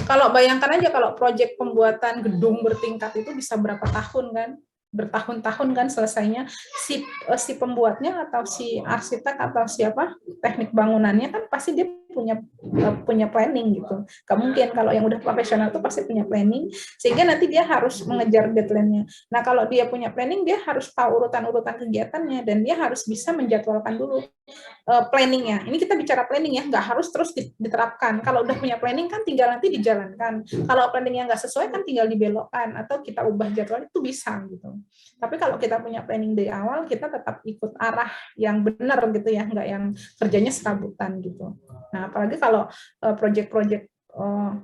Kalau bayangkan aja kalau proyek pembuatan gedung bertingkat itu bisa berapa tahun kan? Bertahun-tahun kan selesainya si pembuatnya atau si arsitek atau siapa teknik bangunannya kan pasti dia punya planning gitu. Gak mungkin kalau yang udah profesional itu pasti punya planning sehingga nanti dia harus mengejar deadline-nya. Nah, kalau dia punya planning dia harus tahu urutan-urutan kegiatannya dan dia harus bisa menjadwalkan dulu planningnya. Ini kita bicara planning ya, nggak harus terus diterapkan. Kalau udah punya planning kan tinggal nanti dijalankan. Kalau planningnya nggak sesuai kan tinggal dibelokkan atau kita ubah jadwal itu bisa gitu. Tapi kalau kita punya planning dari awal, kita tetap ikut arah yang benar gitu ya, nggak yang kerjanya serabutan gitu. Nah, apalagi kalau proyek-proyek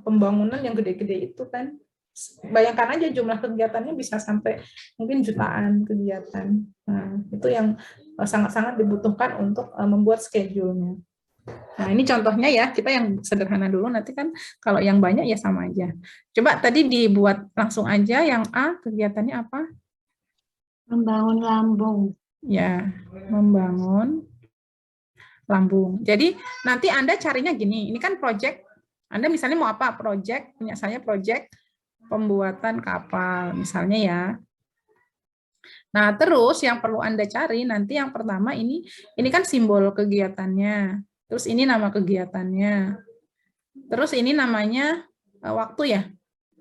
pembangunan yang gede-gede itu kan, bayangkan aja jumlah kegiatannya bisa sampai mungkin jutaan kegiatan. Nah, itu yang sangat-sangat dibutuhkan untuk membuat schedule-nya. Nah, ini contohnya ya, kita yang sederhana dulu, nanti kan kalau yang banyak ya sama aja. Coba tadi dibuat langsung aja, yang A, kegiatannya apa? Membangun lambung. Ya, membangun lambung. Jadi nanti Anda carinya gini, ini kan project, Anda misalnya mau apa? Project, punya saya project pembuatan kapal, misalnya ya. Nah, terus yang perlu Anda cari nanti yang pertama ini kan simbol kegiatannya. Terus ini nama kegiatannya. Terus ini namanya waktu ya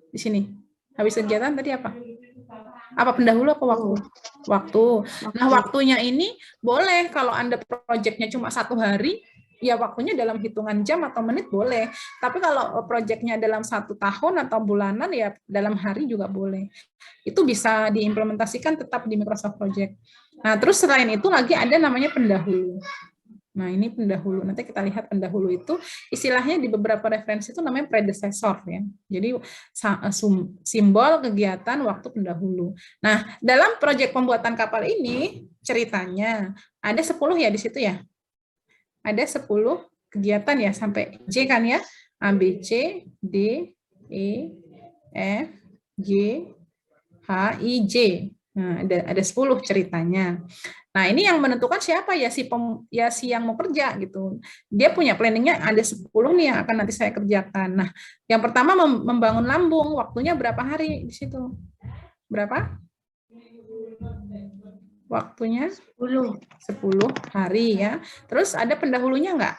di sini. Habis kegiatan tadi apa? Apa pendahulu apa waktu? Waktu. Nah, waktunya ini boleh kalau Anda proyeknya cuma 1 hari, ya waktunya dalam hitungan jam atau menit boleh. Tapi kalau proyeknya dalam 1 tahun atau bulanan, ya dalam hari juga boleh. Itu bisa diimplementasikan tetap di Microsoft Project. Nah, terus selain itu lagi ada namanya pendahulu. Nah, ini pendahulu. Nanti kita lihat pendahulu itu istilahnya di beberapa referensi itu namanya predecessor ya. Jadi simbol kegiatan waktu pendahulu. Nah, dalam proyek pembuatan kapal ini ceritanya ada 10 ya di situ ya. Ada 10 kegiatan ya sampai J kan ya. A, B, C, D, E, F, G, H, I, J. Nah, ada 10 ceritanya. Nah, ini yang menentukan siapa ya si yang mau kerja gitu. Dia punya planningnya ada 10 nih yang akan nanti saya kerjakan. Nah, yang pertama membangun lambung, waktunya berapa hari di situ? Berapa? Waktunya 10 hari ya. Terus ada pendahulunya enggak?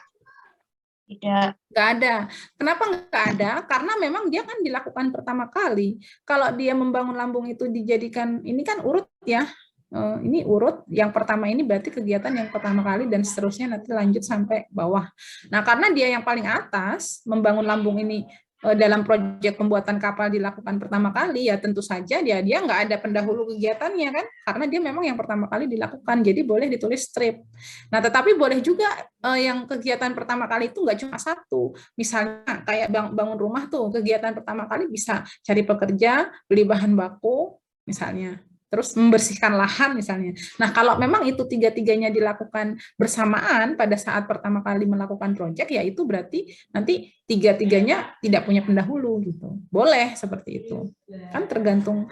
Tidak. Nggak ada. Kenapa nggak ada? Karena memang dia kan dilakukan pertama kali. Kalau dia membangun lambung itu dijadikan, ini kan urut ya. Ini urut, yang pertama ini berarti kegiatan yang pertama kali dan seterusnya nanti lanjut sampai bawah. Nah, karena dia yang paling atas, membangun lambung ini dalam proyek pembuatan kapal dilakukan pertama kali, ya tentu saja dia nggak ada pendahulu kegiatannya kan, karena dia memang yang pertama kali dilakukan, jadi boleh ditulis strip. Nah, tetapi boleh juga yang kegiatan pertama kali itu nggak cuma satu, misalnya kayak bangun rumah tuh, kegiatan pertama kali bisa cari pekerja, beli bahan baku, misalnya. Terus membersihkan lahan misalnya. Nah, kalau memang itu tiga-tiganya dilakukan bersamaan pada saat pertama kali melakukan proyek, ya itu berarti nanti tiga-tiganya tidak punya pendahulu gitu. Boleh seperti itu. Kan tergantung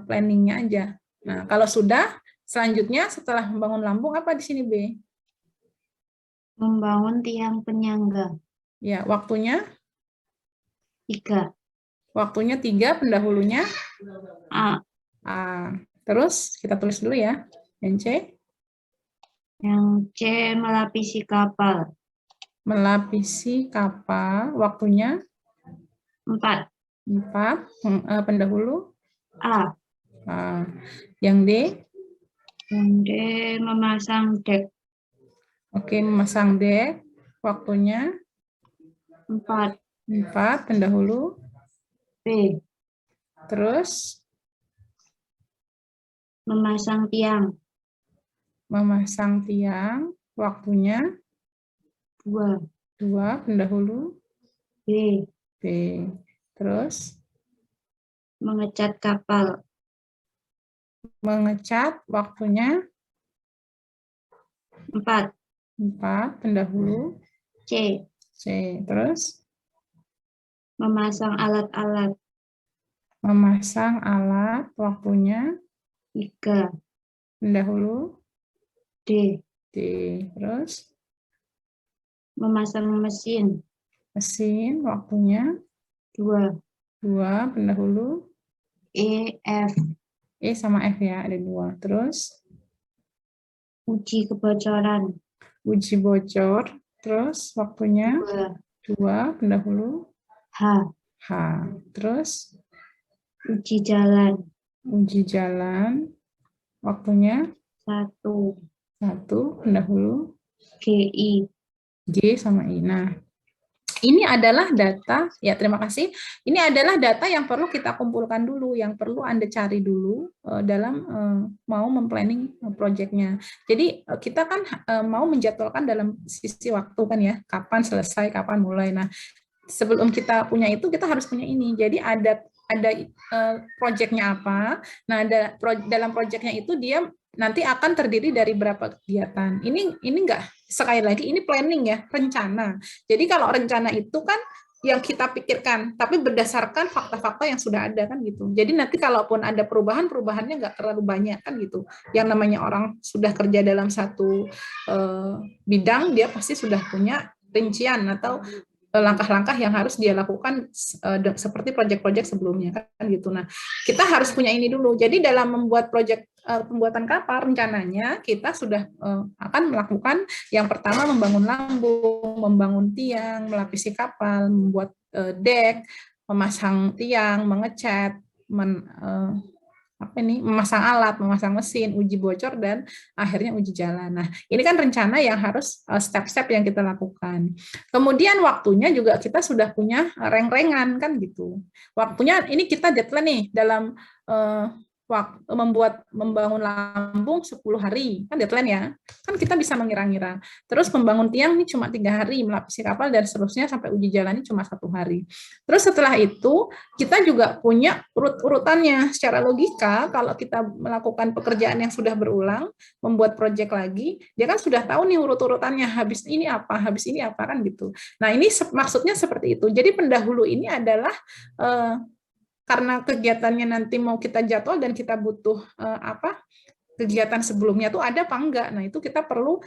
planningnya aja. Nah, kalau sudah, selanjutnya setelah membangun lambung apa di sini B? Membangun tiang penyangga. Ya, waktunya? 3. Waktunya 3, pendahulunya? A. Terus kita tulis dulu ya. Yang C? Yang C, melapisi kapal. Melapisi kapal, waktunya? 4. 4, pendahulu? A. Yang D? Yang D, memasang dek. Oke, memasang dek, waktunya? 4. 4, pendahulu? B. Terus? Memasang tiang. Memasang tiang, waktunya? 2. 2, pendahulu? B. B. Terus? Mengecat kapal. Mengecat, waktunya? 4. 4, pendahulu? C. C. Terus? Memasang alat-alat. Memasang alat, waktunya? 3. Pendahulu? D. D. Terus? Memasang mesin. Mesin, waktunya? 2. 2 pendahulu. E, F. E sama F ya, ada 2. Terus Uji kebocoran. uji bocor. Terus waktunya 2. 2 pendahulu. H. H. Terus Uji jalan. uji jalan. Waktunya 1. 1 pendahulu. GI. G sama I. Nah, ini adalah data, ya terima kasih. Ini adalah data yang perlu kita kumpulkan dulu, yang perlu Anda cari dulu dalam mau memplanning proyeknya. Jadi kita kan mau menjadwalkan dalam sisi waktu kan ya, kapan selesai, kapan mulai. Nah, sebelum kita punya itu, kita harus punya ini. Jadi ada proyeknya apa. Nah, dalam proyeknya itu dia nanti akan terdiri dari berapa kegiatan. Ini enggak, sekali lagi ini planning ya, rencana. Jadi kalau rencana itu kan yang kita pikirkan, tapi berdasarkan fakta-fakta yang sudah ada kan gitu. Jadi nanti kalaupun ada perubahannya nggak terlalu banyak kan gitu. Yang namanya orang sudah kerja dalam satu bidang, dia pasti sudah punya rincian atau langkah-langkah yang harus dia lakukan seperti proyek-proyek sebelumnya kan gitu. Nah, kita harus punya ini dulu. Jadi dalam membuat proyek pembuatan kapal rencananya kita sudah akan melakukan yang pertama membangun lambung, membangun tiang, melapisi kapal, membuat dek, memasang tiang, mengecat, memasang alat, memasang mesin, uji bocor, dan akhirnya uji jalan. Nah, ini kan rencana yang harus step-step yang kita lakukan. Kemudian waktunya juga kita sudah punya reng-rengan kan gitu. Waktunya ini kita deadline nih dalam membangun lambung 10 hari, kan deadline ya. Kan kita bisa mengira-ngira. Terus membangun tiang ini cuma 3 hari, melapisi kapal dan seterusnya sampai uji jalan ini cuma 1 hari. Terus setelah itu kita juga punya urut-urutannya secara logika. Kalau kita melakukan pekerjaan yang sudah berulang, membuat proyek lagi, dia kan sudah tahu nih urut-urutannya, habis ini apa kan gitu. Nah, ini maksudnya seperti itu. Jadi pendahulu ini adalah karena kegiatannya nanti mau kita jadwal dan kita butuh kegiatan sebelumnya tuh ada apa enggak. Nah, itu kita perlu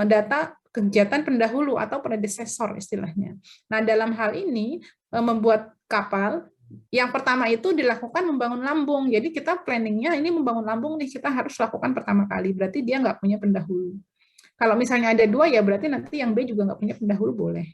data kegiatan pendahulu atau predesesor istilahnya. Nah, dalam hal ini membuat kapal, yang pertama itu dilakukan membangun lambung. Jadi kita planningnya ini membangun lambung nih, kita harus lakukan pertama kali. Berarti dia nggak punya pendahulu. Kalau misalnya ada 2 ya berarti nanti yang B juga nggak punya pendahulu boleh.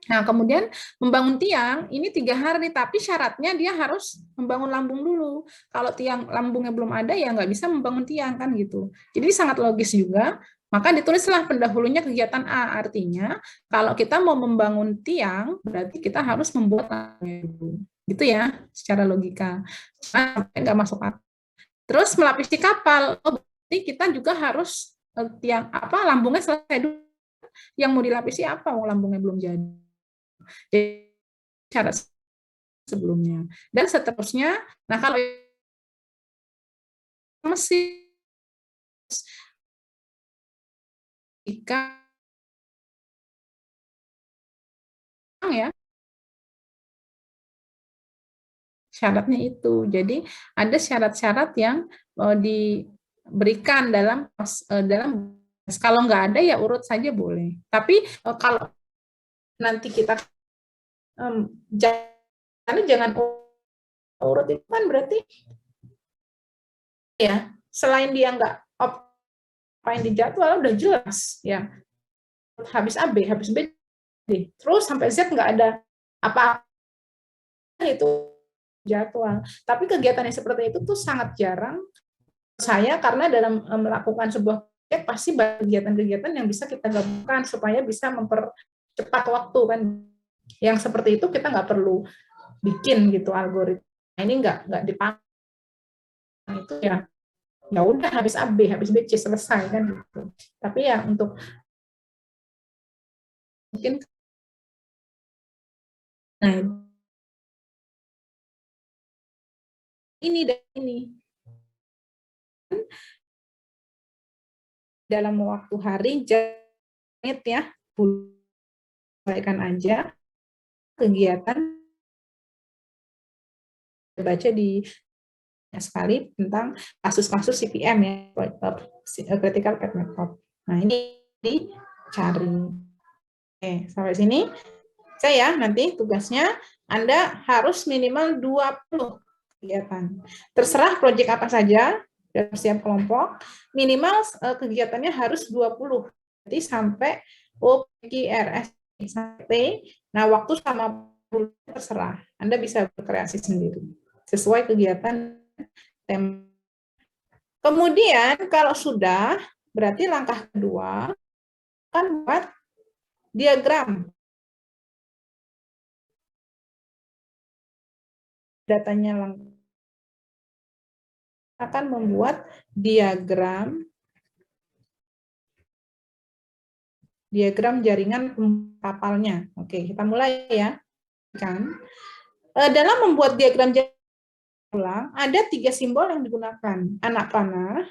Nah, kemudian membangun tiang, ini 3 hari, tapi syaratnya dia harus membangun lambung dulu. Kalau tiang lambungnya belum ada, ya nggak bisa membangun tiang, kan gitu. Jadi sangat logis juga, maka ditulislah pendahulunya kegiatan A, artinya kalau kita mau membangun tiang, berarti kita harus membuat lambungnya dulu. Gitu ya, secara logika. Sampai nggak masuk akal. Terus melapisi kapal, berarti kita juga harus tiang lambungnya selesai dulu. Yang mau dilapisi apa? Lambungnya belum jadi. Jadi syarat sebelumnya dan seterusnya. Nah, kalau mesin jika ya syaratnya itu. Jadi ada syarat-syarat yang diberikan dalam kalau nggak ada ya urut saja boleh. Tapi kalau nanti kita jangan urut itu kan berarti ya selain dia nggak apa yang dijadwal udah jelas ya, habis A B, habis B D, terus sampai Z nggak ada apa-apa, itu jadwal. Tapi kegiatan yang seperti itu tuh sangat jarang saya, karena dalam melakukan sebuah proyek pasti kegiatan-kegiatan yang bisa kita gabungkan supaya bisa mempercepat waktu kan. Yang seperti itu kita nggak perlu bikin gitu algoritma, ini nggak dipakai itu ya udah habis A B, habis B C selesai kan gitu. Tapi ya untuk mungkin ini dalam waktu hari jangan ya, buatkan aja kegiatan baca di sekali tentang kasus-kasus CPM ya, critical path method. Nah, ini dicari. Oke, sampai sini saya nanti tugasnya Anda harus minimal 20 kegiatan. Terserah proyek apa saja, setiap kelompok, minimal kegiatannya harus 20. Jadi sampai OPQRS sampai, nah waktu sama terserah. Anda bisa berkreasi sendiri sesuai kegiatan tema. Kemudian kalau sudah, berarti langkah kedua kan buat diagram. Datanya lengkap akan membuat diagram jaringan kapalnya. Oke, kita mulai ya. Kan dalam membuat diagram jaringan ulang ada 3 simbol yang digunakan: anak panah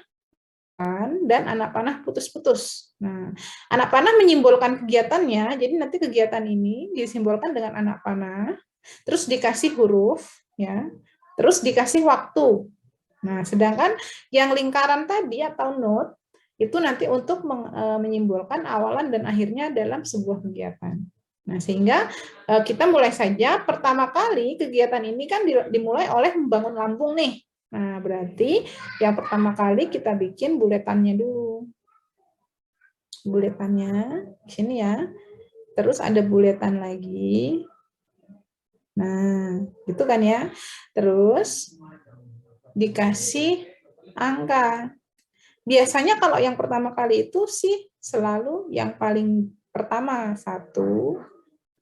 dan anak panah putus-putus. Nah, anak panah menyimbolkan kegiatannya, jadi nanti kegiatan ini disimbolkan dengan anak panah, terus dikasih huruf, ya, terus dikasih waktu. Nah, sedangkan yang lingkaran tadi atau note itu nanti untuk menyimbolkan awalan dan akhirnya dalam sebuah kegiatan. Nah, sehingga kita mulai saja. Pertama kali kegiatan ini kan dimulai oleh membangun lambung nih. Nah, berarti yang pertama kali kita bikin buletannya dulu. Buletannya di sini ya. Terus ada buletan lagi. Nah, gitu kan ya. Terus dikasih angka. Biasanya kalau yang pertama kali itu sih selalu yang paling pertama 1,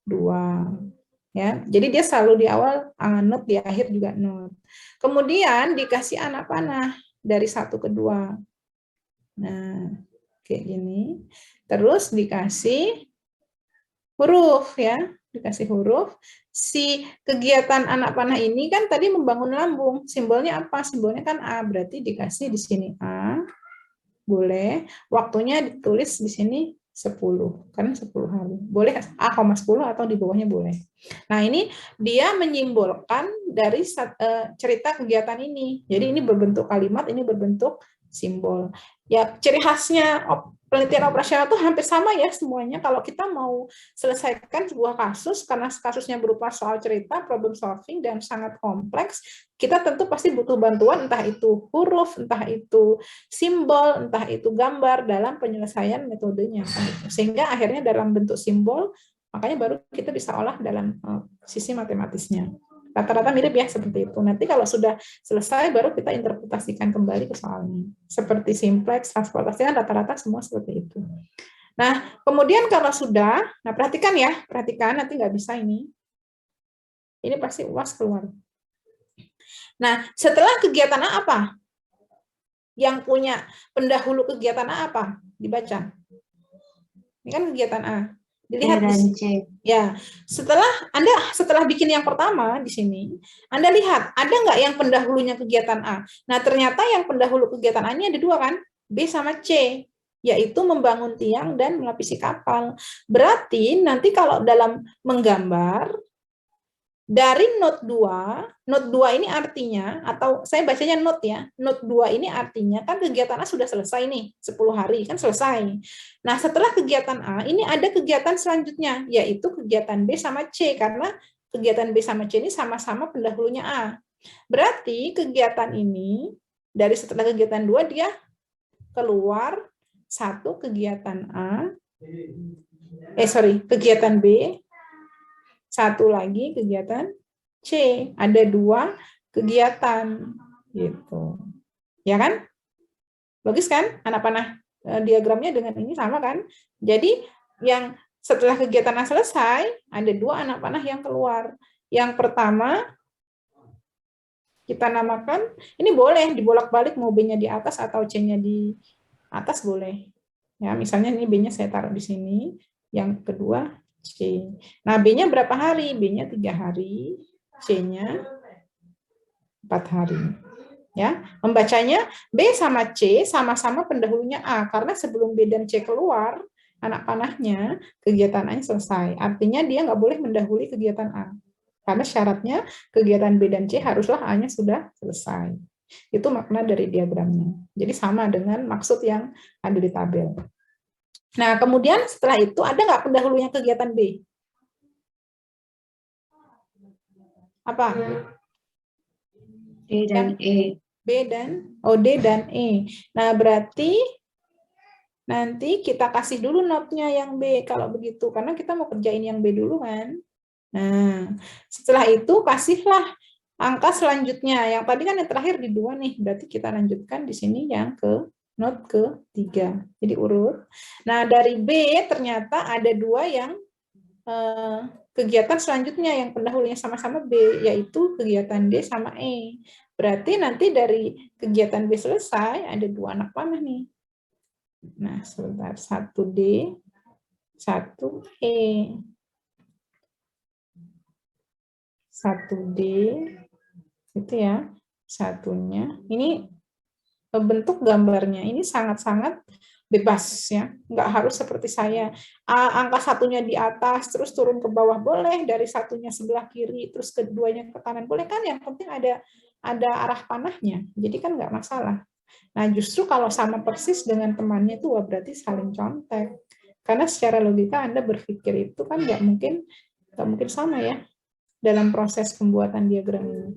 2. Ya, jadi dia selalu di awal note, di akhir juga note. Kemudian dikasih anak panah dari 1 ke 2. Nah, kayak gini. Terus dikasih huruf ya, dikasih huruf. Si kegiatan anak panah ini kan tadi membangun lambung. Simbolnya apa? Simbolnya kan A, berarti dikasih di sini A. Boleh. Waktunya ditulis di sini 10, karena 10 hari. Boleh A,10 atau di bawahnya boleh. Nah, ini dia menyimbolkan dari cerita kegiatan ini. Jadi ini berbentuk kalimat, ini berbentuk simbol. Ya, ciri khasnya penelitian operasional itu hampir sama ya semuanya. Kalau kita mau selesaikan sebuah kasus, karena kasusnya berupa soal cerita, problem solving, dan sangat kompleks, kita tentu pasti butuh bantuan, entah itu huruf, entah itu simbol, entah itu gambar dalam penyelesaian metodenya. Sehingga akhirnya dalam bentuk simbol, makanya baru kita bisa olah dalam sisi matematisnya. Rata-rata mirip ya seperti itu. Nanti kalau sudah selesai baru kita interpretasikan kembali ke soalnya. Seperti simplex, transportasi kan rata-rata semua seperti itu. Nah, kemudian kalau sudah, nah perhatikan ya, perhatikan nanti nggak bisa ini. Ini pasti UAS keluar. Nah, setelah kegiatan A apa? Yang punya pendahulu kegiatan A apa? Dibaca. Ini kan kegiatan A. Dilihat di sini. Ya, setelah bikin yang pertama di sini, Anda lihat ada nggak yang pendahulunya kegiatan A? Nah, ternyata yang pendahulu kegiatan A ini ada 2 kan? B sama C, yaitu membangun tiang dan melapisi kapal. Berarti nanti kalau dalam menggambar dari note 2 ini artinya, atau saya bacanya note ya, note 2 ini artinya kan kegiatan A sudah selesai nih, 10 hari kan selesai. Nah, setelah kegiatan A, ini ada kegiatan selanjutnya, yaitu kegiatan B sama C, karena kegiatan B sama C ini sama-sama pendahulunya A. Berarti kegiatan ini, dari setelah kegiatan 2, dia keluar 1 kegiatan A, kegiatan B, 1 lagi kegiatan C, ada 2 kegiatan gitu, ya kan? Logis kan? Anak panah diagramnya dengan ini sama kan? Jadi yang setelah kegiatan A selesai, ada 2 anak panah yang keluar. Yang pertama kita namakan, ini boleh dibolak-balik, mau B-nya di atas atau C-nya di atas boleh. Ya, misalnya ini B-nya saya taruh di sini, yang kedua C. Nah, B-nya berapa hari? B-nya 3 hari, C-nya 4 hari. Ya, membacanya B sama C sama-sama pendahulunya A, karena sebelum B dan C keluar, anak panahnya, kegiatan A selesai. Artinya dia nggak boleh mendahului kegiatan A. Karena syaratnya kegiatan B dan C haruslah A-nya sudah selesai. Itu makna dari diagramnya. Jadi sama dengan maksud yang ada di tabel. Nah, kemudian setelah itu ada nggak pendahulunya kegiatan B? Apa? D dan E. B dan D dan E. Nah, berarti nanti kita kasih dulu notnya yang B kalau begitu, karena kita mau kerjain yang B dulu kan. Nah, setelah itu kasihlah angka selanjutnya. Yang tadi kan yang terakhir di 2 nih, berarti kita lanjutkan di sini yang ke not ke-3. Jadi urut. Nah, dari B ternyata ada 2 yang kegiatan selanjutnya yang pendahulunya sama-sama B, yaitu kegiatan D sama E. Berarti nanti dari kegiatan B selesai, ada 2 anak panah nih. Nah, sebentar. 1D, 1E. 1D, itu ya, satunya. Ini bentuk gambarnya. Ini sangat-sangat bebas ya, nggak harus seperti saya. Angka satunya di atas, terus turun ke bawah boleh, dari satunya sebelah kiri, terus keduanya ke kanan boleh kan, yang penting ada arah panahnya, jadi kan nggak masalah. Nah justru kalau sama persis dengan temannya itu, wah berarti saling contek, karena secara logika Anda berpikir itu kan nggak mungkin sama ya dalam proses pembuatan diagram ini.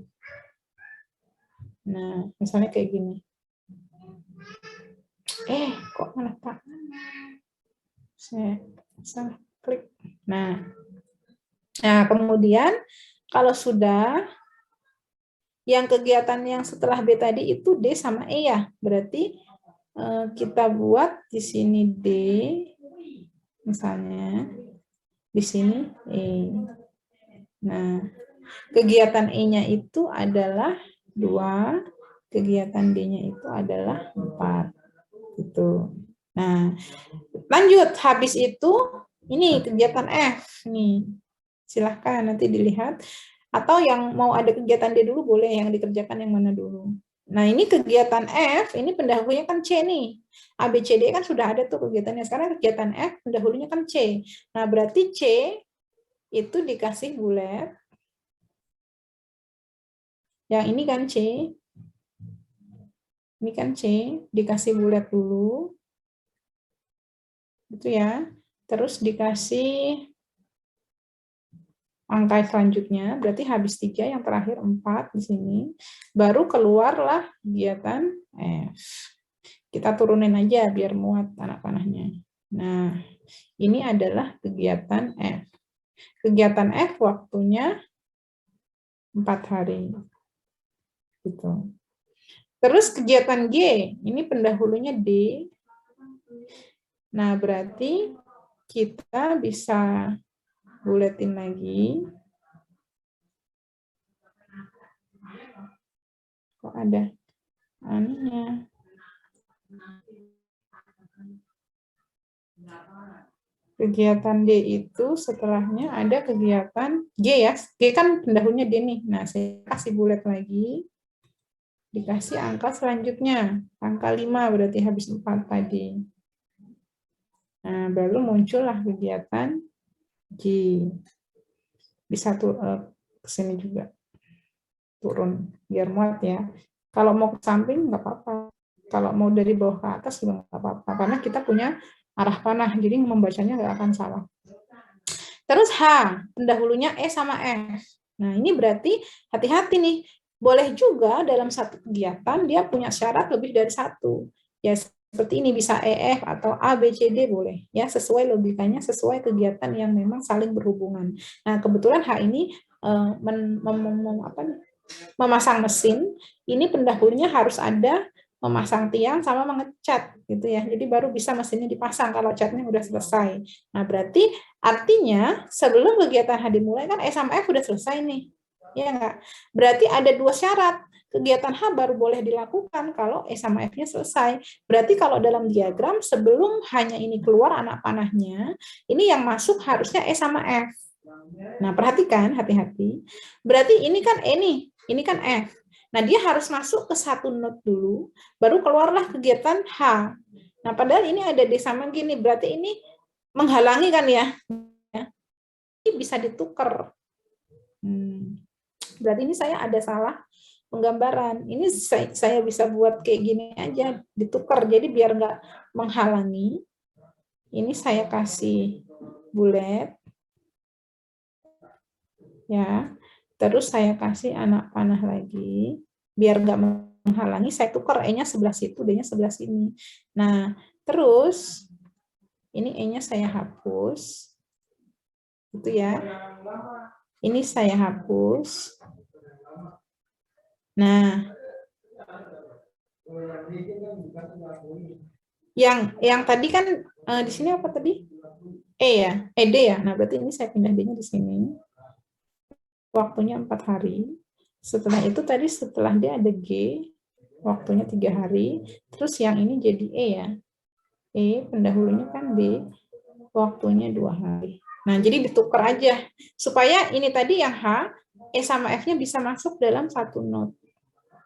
Nah misalnya kayak gini. Kok malah tak? Saya salah klik. Nah, kemudian kalau sudah yang kegiatan yang setelah B tadi itu D sama E ya, berarti kita buat di sini D, misalnya di sini E. Nah, kegiatan E-nya itu adalah 2, kegiatan D-nya itu adalah 4. Gitu. Nah, lanjut habis itu ini kegiatan F nih. Silahkan nanti dilihat, atau yang mau ada kegiatan D dulu boleh, yang dikerjakan yang mana dulu. Nah, ini kegiatan F, ini pendahulunya kan C nih. A, B, C, D kan sudah ada tuh kegiatannya. Sekarang kegiatan F pendahulunya kan C. Nah, berarti C itu dikasih bulat. Yang ini kan C. Ini kan C, dikasih bulat dulu. Itu ya. Terus dikasih angka selanjutnya, berarti habis 3, yang terakhir 4 di sini. Baru keluarlah kegiatan F. Kita turunin aja biar muat anak panahnya. Nah, ini adalah kegiatan F. Kegiatan F waktunya 4 hari. Gitu. Terus kegiatan G, ini pendahulunya D. Nah, berarti kita bisa buletin lagi. Kok ada anunya? Kegiatan D itu setelahnya ada kegiatan G ya. G kan pendahulunya D nih. Nah, saya kasih bulet lagi. Dikasih angka selanjutnya, angka 5 berarti habis 4 tadi. Nah, baru muncullah kegiatan G. Bisa tuh ke sini juga. Turun, biar muat ya. Kalau mau ke samping, nggak apa-apa. Kalau mau dari bawah ke atas juga nggak apa-apa. Karena kita punya arah panah, jadi membacanya nggak akan salah. Terus H, pendahulunya E sama F. Nah, ini berarti hati-hati nih. Boleh juga dalam satu kegiatan dia punya syarat lebih dari 1. Ya seperti ini, bisa EF atau A, B, C, D boleh. Ya sesuai logikanya, sesuai kegiatan yang memang saling berhubungan. Nah, kebetulan H ini memasang mesin, ini pendahulunya harus ada memasang tiang sama mengecat gitu ya. Jadi baru bisa mesinnya dipasang kalau catnya udah selesai. Nah, berarti artinya sebelum kegiatan H dimulai kan E sama F udah selesai nih. Ya enggak? Berarti ada 2 syarat. Kegiatan H baru boleh dilakukan kalau E sama F-nya selesai. Berarti kalau dalam diagram sebelum hanya ini keluar anak panahnya, ini yang masuk harusnya E sama F. Nah, perhatikan hati-hati. Berarti ini kan E nih, ini kan F. Nah, dia harus masuk ke satu not dulu, baru keluarlah kegiatan H. Nah, padahal ini ada D sama gini, berarti ini menghalangi kan ya? Ini bisa ditukar. Berarti ini saya ada salah penggambaran. Ini saya bisa buat kayak gini aja, ditukar. Jadi biar nggak menghalangi, ini saya kasih bulat. Ya, Terus saya kasih anak panah lagi, biar nggak menghalangi, saya tukar E-nya sebelah situ, D-nya sebelah sini. Nah, terus ini E-nya saya hapus, gitu ya. Ini saya hapus. Nah, yang tadi kan di sini apa tadi? E ya, D ya. Nah, berarti ini saya pindah D-nya di sini. Waktunya 4 hari. Setelah itu tadi setelah dia ada G, waktunya 3 hari. Terus yang ini jadi E ya. E, pendahulunya kan D, waktunya 2 hari. Nah, jadi ditukar aja. Supaya ini tadi yang H, E sama F-nya bisa masuk dalam satu not.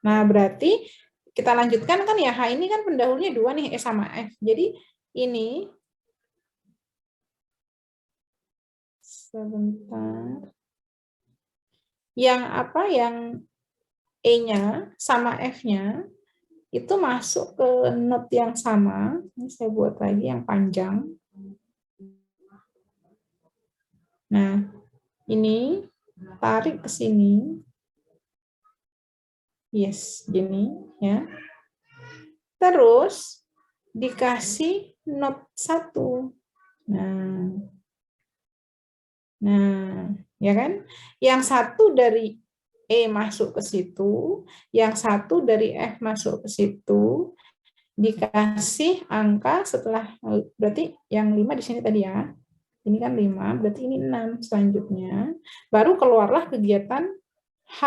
Nah, berarti kita lanjutkan kan ya, H ini kan pendahulunya 2 nih, E sama F. Jadi ini, sebentar. Yang apa, yang E-nya sama F-nya, itu masuk ke not yang sama. Ini saya buat lagi yang panjang. Nah, ini tarik ke sini. Yes, gini ya. Terus dikasih not 1. Nah, ya kan? Yang satu dari E masuk ke situ, yang satu dari F masuk ke situ, dikasih angka setelah, berarti yang 5 di sini tadi ya. Ini kan 5, berarti ini 6 selanjutnya. Baru keluarlah kegiatan H.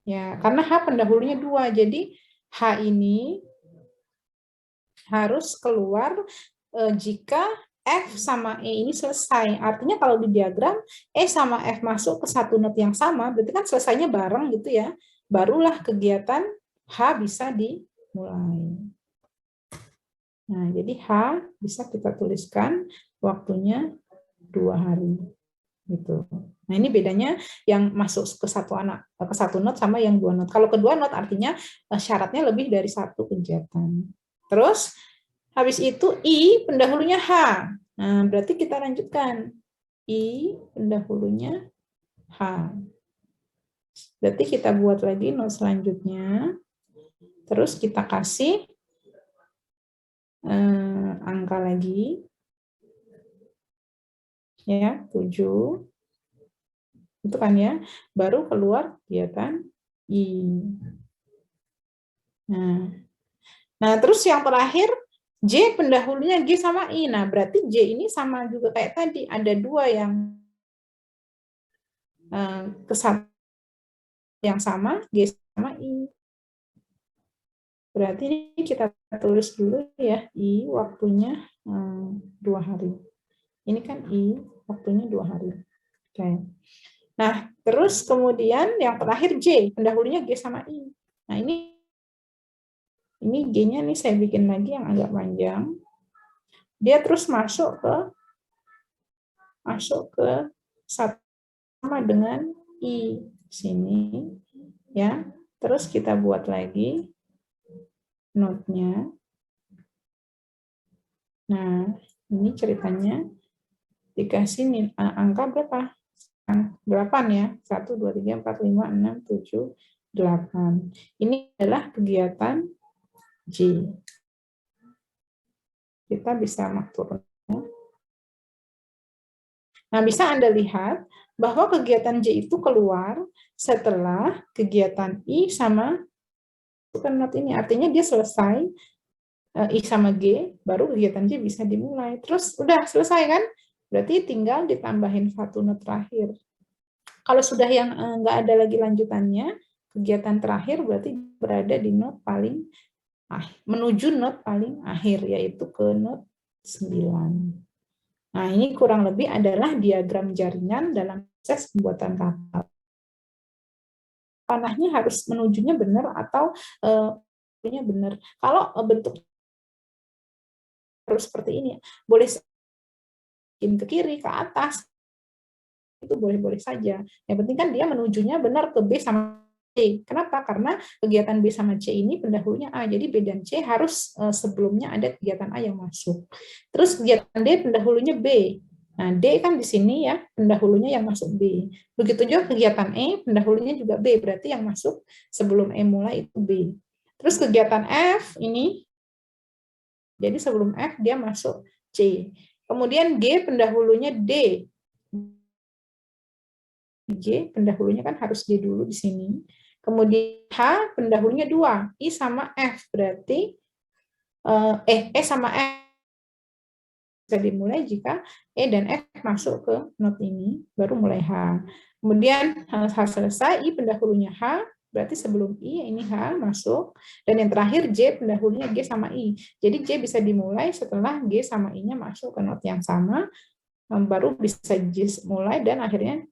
Ya, karena H pendahulunya 2, jadi H ini harus keluar jika F sama E ini selesai. Artinya kalau di diagram E sama F masuk ke satu not yang sama, berarti kan selesainya bareng gitu ya. Barulah kegiatan H bisa dimulai. Nah, jadi H bisa kita tuliskan waktunya 2 hari. Gitu. Nah, ini bedanya yang masuk ke satu not sama yang 2 not. Kalau kedua not artinya syaratnya lebih dari 1 kegiatan. Terus habis itu I pendahulunya H. Nah, berarti kita lanjutkan. I pendahulunya H. Berarti kita buat lagi not selanjutnya. Terus kita kasih angka lagi. Ya, 7. Itu kan ya, baru keluar kegiatan I. Nah, terus yang terakhir J pendahulunya G sama I. Nah, berarti J ini sama juga kayak tadi, ada 2 yang kesatuan yang sama, G sama I. Berarti ini kita tulis dulu ya, I waktunya 2 hari. Ini kan I waktunya 2 hari. Oke. Nah, terus kemudian yang terakhir J, pendahulunya G sama I. Nah, ini G-nya nih saya bikin lagi yang agak panjang. Dia terus masuk ke sama dengan I sini ya. Terus kita buat lagi notnya. Nah, ini ceritanya dikasih angka berapa? 8 ya. 1 2 3 4 5 6 7 8. Ini adalah kegiatan J. Kita bisa turunnya. Nah, bisa Anda lihat bahwa kegiatan J itu keluar setelah kegiatan I sama not ini. Artinya dia selesai, I sama G, baru kegiatan J bisa dimulai. Terus udah selesai kan? Berarti tinggal ditambahin 1 not terakhir. Kalau sudah yang nggak ada lagi lanjutannya, kegiatan terakhir berarti berada di not paling menuju not paling akhir, yaitu ke not 9. Nah, ini kurang lebih adalah diagram jaringan dalam proses pembuatan kapal. Panahnya harus menujunya benar atau benar. Kalau bentuk harus seperti ini, boleh ke kiri, ke atas, itu boleh-boleh saja. Yang penting kan dia menujunya benar ke B sama C. Kenapa? Karena kegiatan B sama C ini pendahulunya A, jadi B dan C harus sebelumnya ada kegiatan A yang masuk. Terus kegiatan D pendahulunya B. Nah, D kan di sini ya, pendahulunya yang masuk B. Begitu juga kegiatan E, pendahulunya juga B, berarti yang masuk sebelum E mulai itu B. Terus kegiatan F ini, jadi sebelum F dia masuk C. Kemudian G pendahulunya D. G pendahulunya kan harus D dulu di sini. Kemudian H pendahulunya 2, I sama F, berarti E sama F bisa dimulai jika E dan F masuk ke not ini, baru mulai H. Kemudian H selesai, I pendahulunya H, berarti sebelum I ini H masuk, dan yang terakhir J pendahulunya G sama I. Jadi J bisa dimulai setelah G sama I-nya masuk ke not yang sama, baru bisa J mulai, dan akhirnya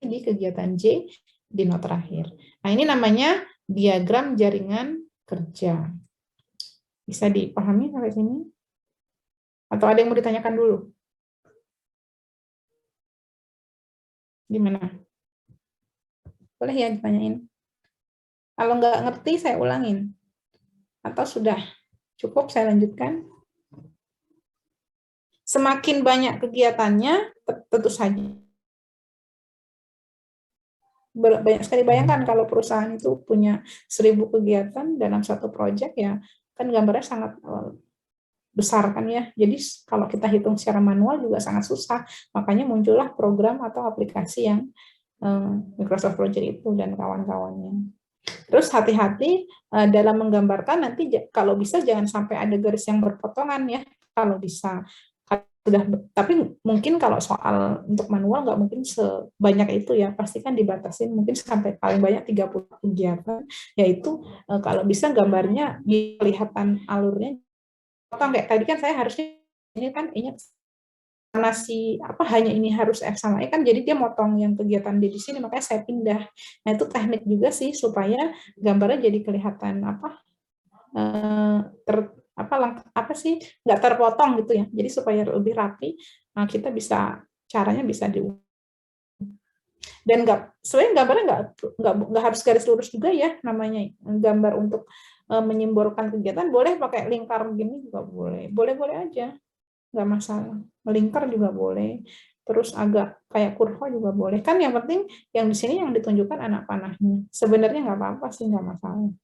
di kegiatan J di not terakhir. Nah, ini namanya diagram jaringan kerja. Bisa dipahami sampai sini? Atau ada yang mau ditanyakan dulu? Gimana? Boleh ya ditanyain. Kalau nggak ngerti, saya ulangin. Atau sudah cukup, saya lanjutkan. Semakin banyak kegiatannya, tentu saja. Banyak sekali, bayangkan kalau perusahaan itu punya 1000 kegiatan dalam satu proyek, ya kan gambarnya sangat besar kan ya. Jadi kalau kita hitung secara manual juga sangat susah. Makanya muncullah program atau aplikasi yang Microsoft Project itu dan kawan-kawannya. Terus hati-hati dalam menggambarkan, nanti kalau bisa jangan sampai ada garis yang berpotongan ya, kalau bisa. Tapi mungkin kalau soal untuk manual nggak mungkin sebanyak itu ya, pasti kan dibatasin mungkin sampai paling banyak 30 kegiatan, yaitu kalau bisa gambarnya kelihatan alurnya potong. Kayak tadi kan saya harusnya ini kan ini karena hanya ini harus F sama E kan, jadi dia motong yang kegiatan di sini, makanya saya pindah. Nah, itu teknik juga sih supaya gambarnya jadi kelihatan nggak terpotong gitu ya. Jadi supaya lebih rapi, kita bisa caranya bisa dan sebenarnya gambarnya nggak harus garis lurus juga ya, namanya gambar untuk menyimbolkan kegiatan. Boleh pakai lingkar gini juga boleh aja, nggak masalah. Melingkar juga boleh, terus agak kayak kurva juga boleh. Kan yang penting yang di sini yang ditunjukkan anak panahnya. Sebenarnya nggak apa-apa sih, nggak masalah.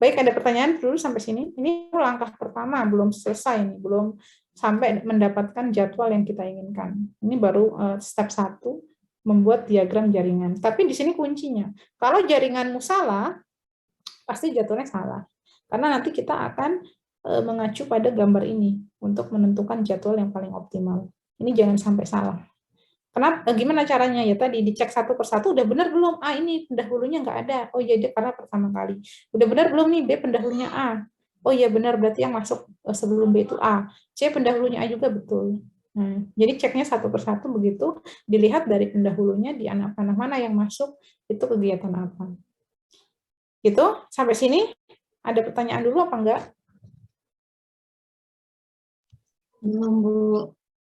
Baik, ada pertanyaan dulu sampai sini? Ini langkah pertama, belum selesai nih, belum sampai mendapatkan jadwal yang kita inginkan. Ini baru step 1, membuat diagram jaringan. Tapi di sini kuncinya, kalau jaringanmu salah, pasti jadwalnya salah. Karena nanti kita akan mengacu pada gambar ini untuk menentukan jadwal yang paling optimal. Ini jangan sampai salah. Kenapa? Gimana caranya? Ya tadi dicek satu persatu, udah benar belum? A ini pendahulunya nggak ada. Oh iya, dia karena pertama kali. Udah benar belum nih B pendahulunya A? Oh iya benar, berarti yang masuk sebelum B itu A. C pendahulunya A juga betul. Nah, jadi ceknya satu persatu, begitu dilihat dari pendahulunya di anak panah mana yang masuk, itu kegiatan apa. Gitu, sampai sini ada pertanyaan dulu apa enggak? Belum, Bu.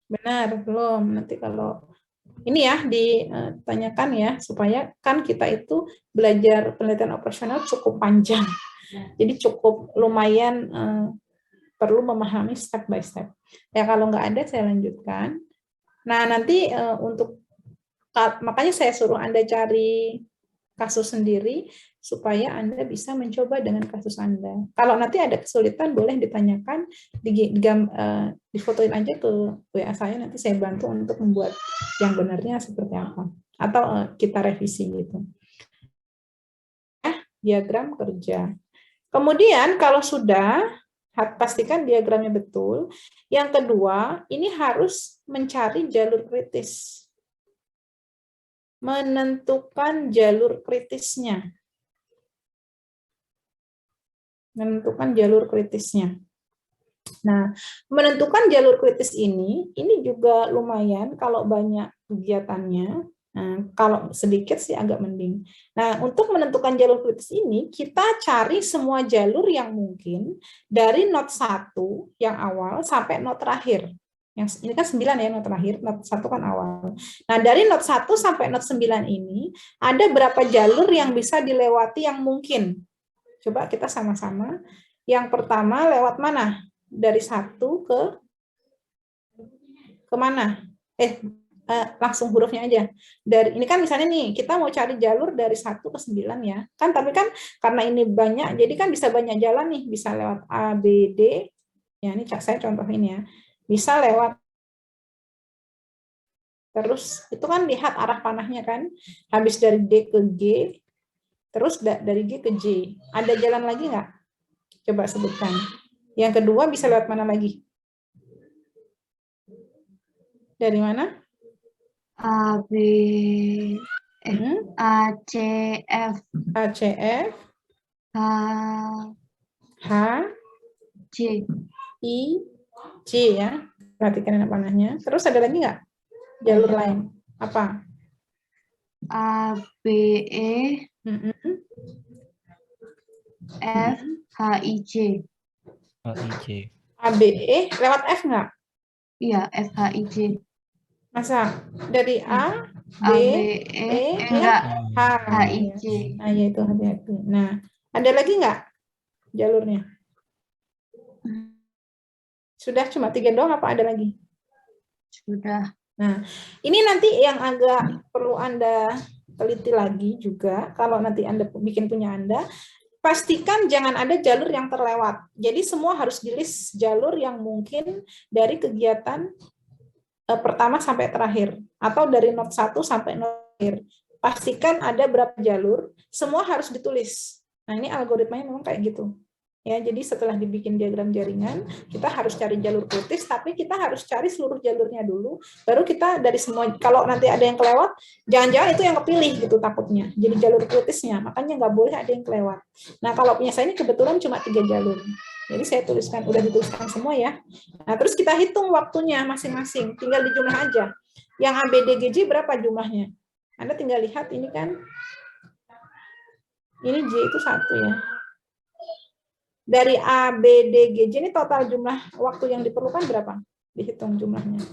Benar, belum. Nanti kalau ini ya ditanyakan ya, supaya kan kita itu belajar penelitian operasional cukup panjang. Jadi cukup lumayan perlu memahami step by step. Ya kalau nggak ada saya lanjutkan. Nah nanti makanya saya suruh Anda cari kasus sendiri supaya Anda bisa mencoba dengan kasus Anda. Kalau nanti ada kesulitan boleh ditanyakan, difotoin aja ke WA saya, nanti saya bantu untuk membuat yang benarnya seperti apa. Atau kita revisi gitu. Diagram kerja. Kemudian kalau sudah, pastikan diagramnya betul. Yang kedua, ini harus mencari jalur kritis. Menentukan jalur kritisnya. Nah, menentukan jalur kritis ini juga lumayan kalau banyak kegiatannya. Nah, kalau sedikit sih agak mending. Nah, untuk menentukan jalur kritis ini, kita cari semua jalur yang mungkin dari not 1 yang awal sampai not terakhir. Yang ini kan 9 ya, not terakhir, not 1 kan awal. Nah, dari not 1 sampai not 9 ini, ada berapa jalur yang bisa dilewati yang mungkin? Coba kita sama-sama. Yang pertama lewat mana? Dari 1 ke kemana? Langsung hurufnya aja. Dari ini kan misalnya nih, kita mau cari jalur dari 1 ke 9 ya. Kan tapi kan karena ini banyak, jadi kan bisa banyak jalan nih, bisa lewat A, B, D. Ya, ini saya contohin ya. Bisa lewat, terus itu kan lihat arah panahnya kan. Habis dari D ke G, terus dari G ke J. Ada jalan lagi nggak? Coba sebutkan. Yang kedua bisa lewat mana lagi? Dari mana? A, B, A, C, F, A, C, F, H, H, J, I, J ya. Perhatikan arah panahnya. Terus ada lagi nggak? Jalur lain. Apa? A, B, E, F, H, I, J. HIJ. A, B, E, lewat F nggak? Iya, F, H, I, J. Masa? Dari A, B, A, B, E, enggak, H. H, I, J. Nah, ya itu hati-hati. Nah, ada lagi nggak jalurnya? Sudah cuma 3 doang apa ada lagi? Sudah. Nah, ini nanti yang agak perlu Anda teliti lagi juga, kalau nanti Anda bikin punya Anda, pastikan jangan ada jalur yang terlewat. Jadi semua harus di-list jalur yang mungkin dari kegiatan pertama sampai terakhir, atau dari not 1 sampai not terakhir. Pastikan ada berapa jalur, semua harus ditulis. Nah, ini algoritmanya memang kayak gitu. Ya, jadi setelah dibikin diagram jaringan, kita harus cari jalur kritis, tapi kita harus cari seluruh jalurnya dulu, baru kita dari semua, kalau nanti ada yang kelewat, jangan-jangan itu yang kepilih gitu takutnya, jadi jalur kritisnya, makanya nggak boleh ada yang kelewat. Nah, kalau punya saya ini kebetulan cuma 3 jalur, jadi saya tuliskan, udah dituliskan semua ya. Nah, terus kita hitung waktunya masing-masing, tinggal dijumlah aja. Yang A, B, D, G, J berapa jumlahnya? Anda tinggal lihat ini kan, ini J itu 1 ya. Dari A, B, D, G, J ini total jumlah waktu yang diperlukan berapa? Dihitung jumlahnya.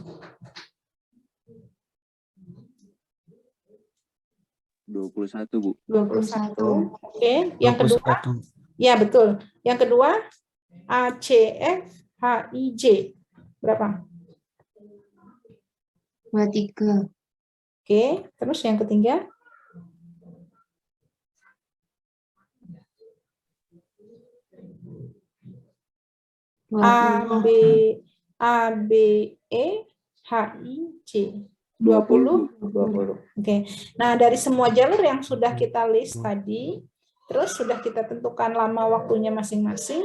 21, Bu. 21. Oke, yang kedua? 21. Ya, betul. Yang kedua, A, C, F, H, I, J. Berapa? 23. Oke, terus yang ketiga? A, B, E, H, I, J. 20. Oke. Nah, dari semua jalur yang sudah kita list tadi, terus sudah kita tentukan lama waktunya masing-masing.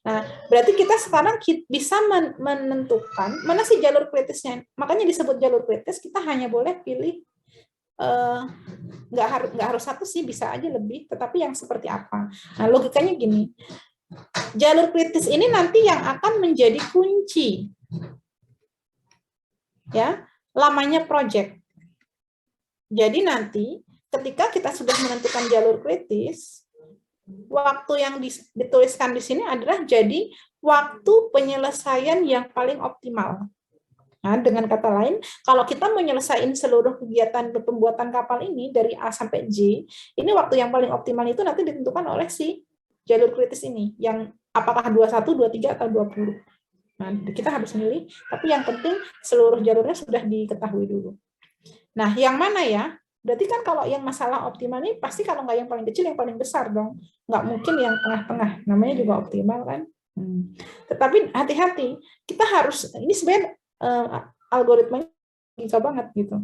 Nah, berarti kita sekarang bisa menentukan mana sih jalur kritisnya. Makanya disebut jalur kritis, kita hanya boleh pilih, nggak harus satu sih, bisa aja lebih, tetapi yang seperti apa. Nah, logikanya gini, jalur kritis ini nanti yang akan menjadi kunci, ya, lamanya project. Jadi nanti ketika kita sudah menentukan jalur kritis, waktu yang dituliskan di sini adalah jadi waktu penyelesaian yang paling optimal. Nah, dengan kata lain, kalau kita menyelesaikan seluruh kegiatan pembuatan kapal ini dari A sampai J, ini waktu yang paling optimal itu nanti ditentukan oleh si jalur kritis ini, yang apakah 21, 23, atau 20. Nah, kita harus milih, tapi yang penting seluruh jalurnya sudah diketahui dulu. Nah, yang mana ya? Berarti kan kalau yang masalah optimal ini, pasti kalau nggak yang paling kecil, yang paling besar dong. Nggak mungkin yang tengah-tengah, namanya juga optimal kan. Tetapi hati-hati, kita harus, ini sebenarnya algoritmanya logika banget gitu.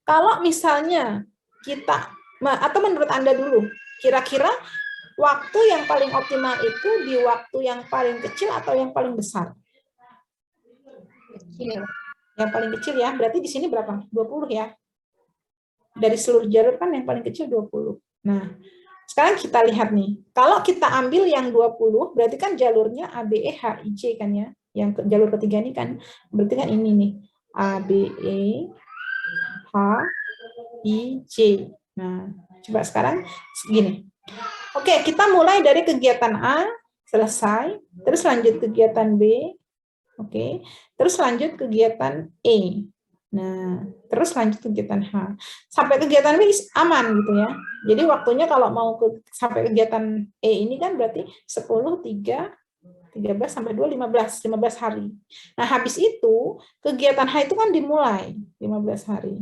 Kalau misalnya kita, atau menurut Anda dulu, kira-kira waktu yang paling optimal itu di waktu yang paling kecil atau yang paling besar? Kecil. Yang paling kecil ya, berarti di sini berapa? 20 ya. Dari seluruh jalur kan yang paling kecil 20. Nah, sekarang kita lihat nih. Kalau kita ambil yang 20, berarti kan jalurnya A, B, E, H, I, J kan ya. Yang jalur ketiga ini kan, berarti kan ini nih. A, B, E, H, I, J. Nah, coba sekarang gini. Oke, kita mulai dari kegiatan A, selesai. Terus lanjut kegiatan B. Oke, terus lanjut kegiatan E. Nah, terus lanjut kegiatan H. Sampai kegiatan B aman gitu ya. Jadi waktunya kalau mau sampai kegiatan E ini kan berarti 10, 3, 13 sampai 2, 15 hari. Nah, habis itu kegiatan H itu kan dimulai 15 hari.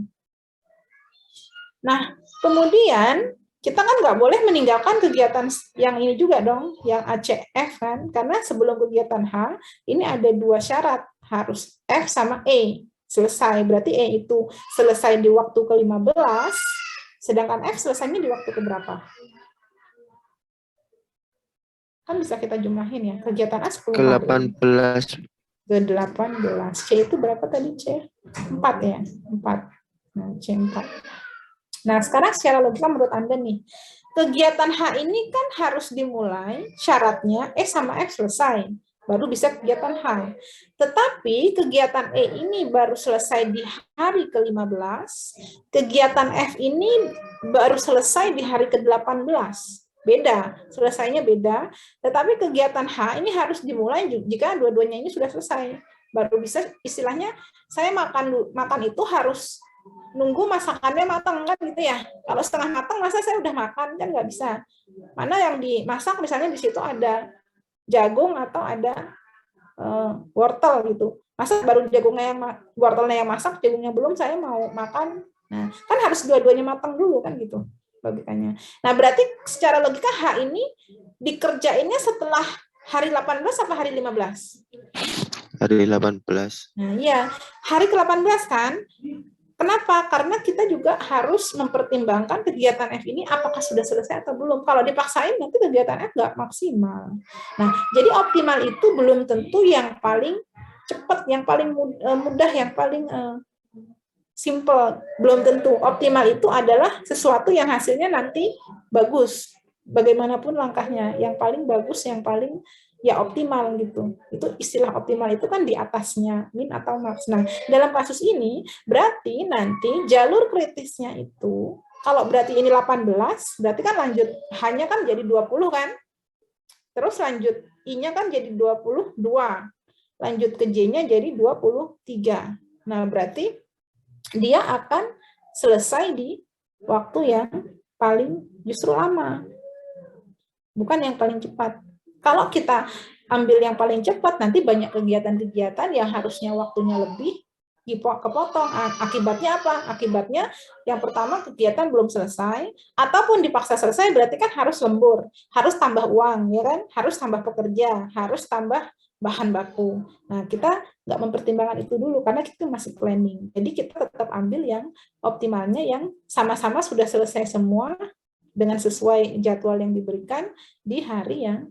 Nah, kemudian kita kan nggak boleh meninggalkan kegiatan yang ini juga dong, yang ACF kan, karena sebelum kegiatan H, ini ada 2 syarat, harus F sama E selesai, berarti E itu selesai di waktu ke-15, sedangkan F selesainya di waktu keberapa? Kan bisa kita jumlahin ya, kegiatan A 10 hari. Ke-18. Ke-18. C itu berapa tadi C? 4 ya? 4. Nah, C 4. Nah, sekarang secara logika menurut Anda nih, kegiatan H ini kan harus dimulai, syaratnya E sama F selesai, baru bisa kegiatan H. Tetapi kegiatan E ini baru selesai di hari ke-15, kegiatan F ini baru selesai di hari ke-18. Beda, selesainya beda, tetapi kegiatan H ini harus dimulai jika dua-duanya ini sudah selesai. Baru bisa, istilahnya saya makan itu harus nunggu masakannya matang kan gitu ya. Kalau setengah matang masa saya udah makan kan nggak bisa. Mana yang dimasak misalnya di situ ada jagung atau ada wortel gitu. Masa baru jagungnya yang wortelnya yang masak, jagungnya belum saya mau makan. Nah, kan harus dua-duanya matang dulu kan gitu logikanya. Nah, berarti secara logika H ini dikerjainnya setelah hari 18 sampai hari 15? Hari 18. Nah, iya. Hari ke-18 kan? Kenapa? Karena kita juga harus mempertimbangkan kegiatan F ini apakah sudah selesai atau belum. Kalau dipaksain nanti kegiatan F nggak maksimal. Nah, jadi optimal itu belum tentu yang paling cepat, yang paling mudah, yang paling simple. Belum tentu. Optimal itu adalah sesuatu yang hasilnya nanti bagus. Bagaimanapun langkahnya, yang paling bagus, yang paling ya optimal gitu. Itu istilah optimal itu kan di atasnya min atau max. Nah, dalam kasus ini berarti nanti jalur kritisnya itu kalau berarti ini 18, berarti kan lanjut hanya kan jadi 20 kan? Terus lanjut I-nya kan jadi 22. Lanjut ke J-nya jadi 23. Nah, berarti dia akan selesai di waktu yang paling justru lama. Bukan yang paling cepat. Kalau kita ambil yang paling cepat, nanti banyak kegiatan-kegiatan yang harusnya waktunya lebih, kepotong. Akibatnya apa? Akibatnya yang pertama kegiatan belum selesai, ataupun dipaksa selesai berarti kan harus lembur, harus tambah uang, ya kan? Harus tambah pekerja, harus tambah bahan baku. Nah, kita nggak mempertimbangkan itu dulu karena kita masih planning. Jadi kita tetap ambil yang optimalnya yang sama-sama sudah selesai semua dengan sesuai jadwal yang diberikan di hari yang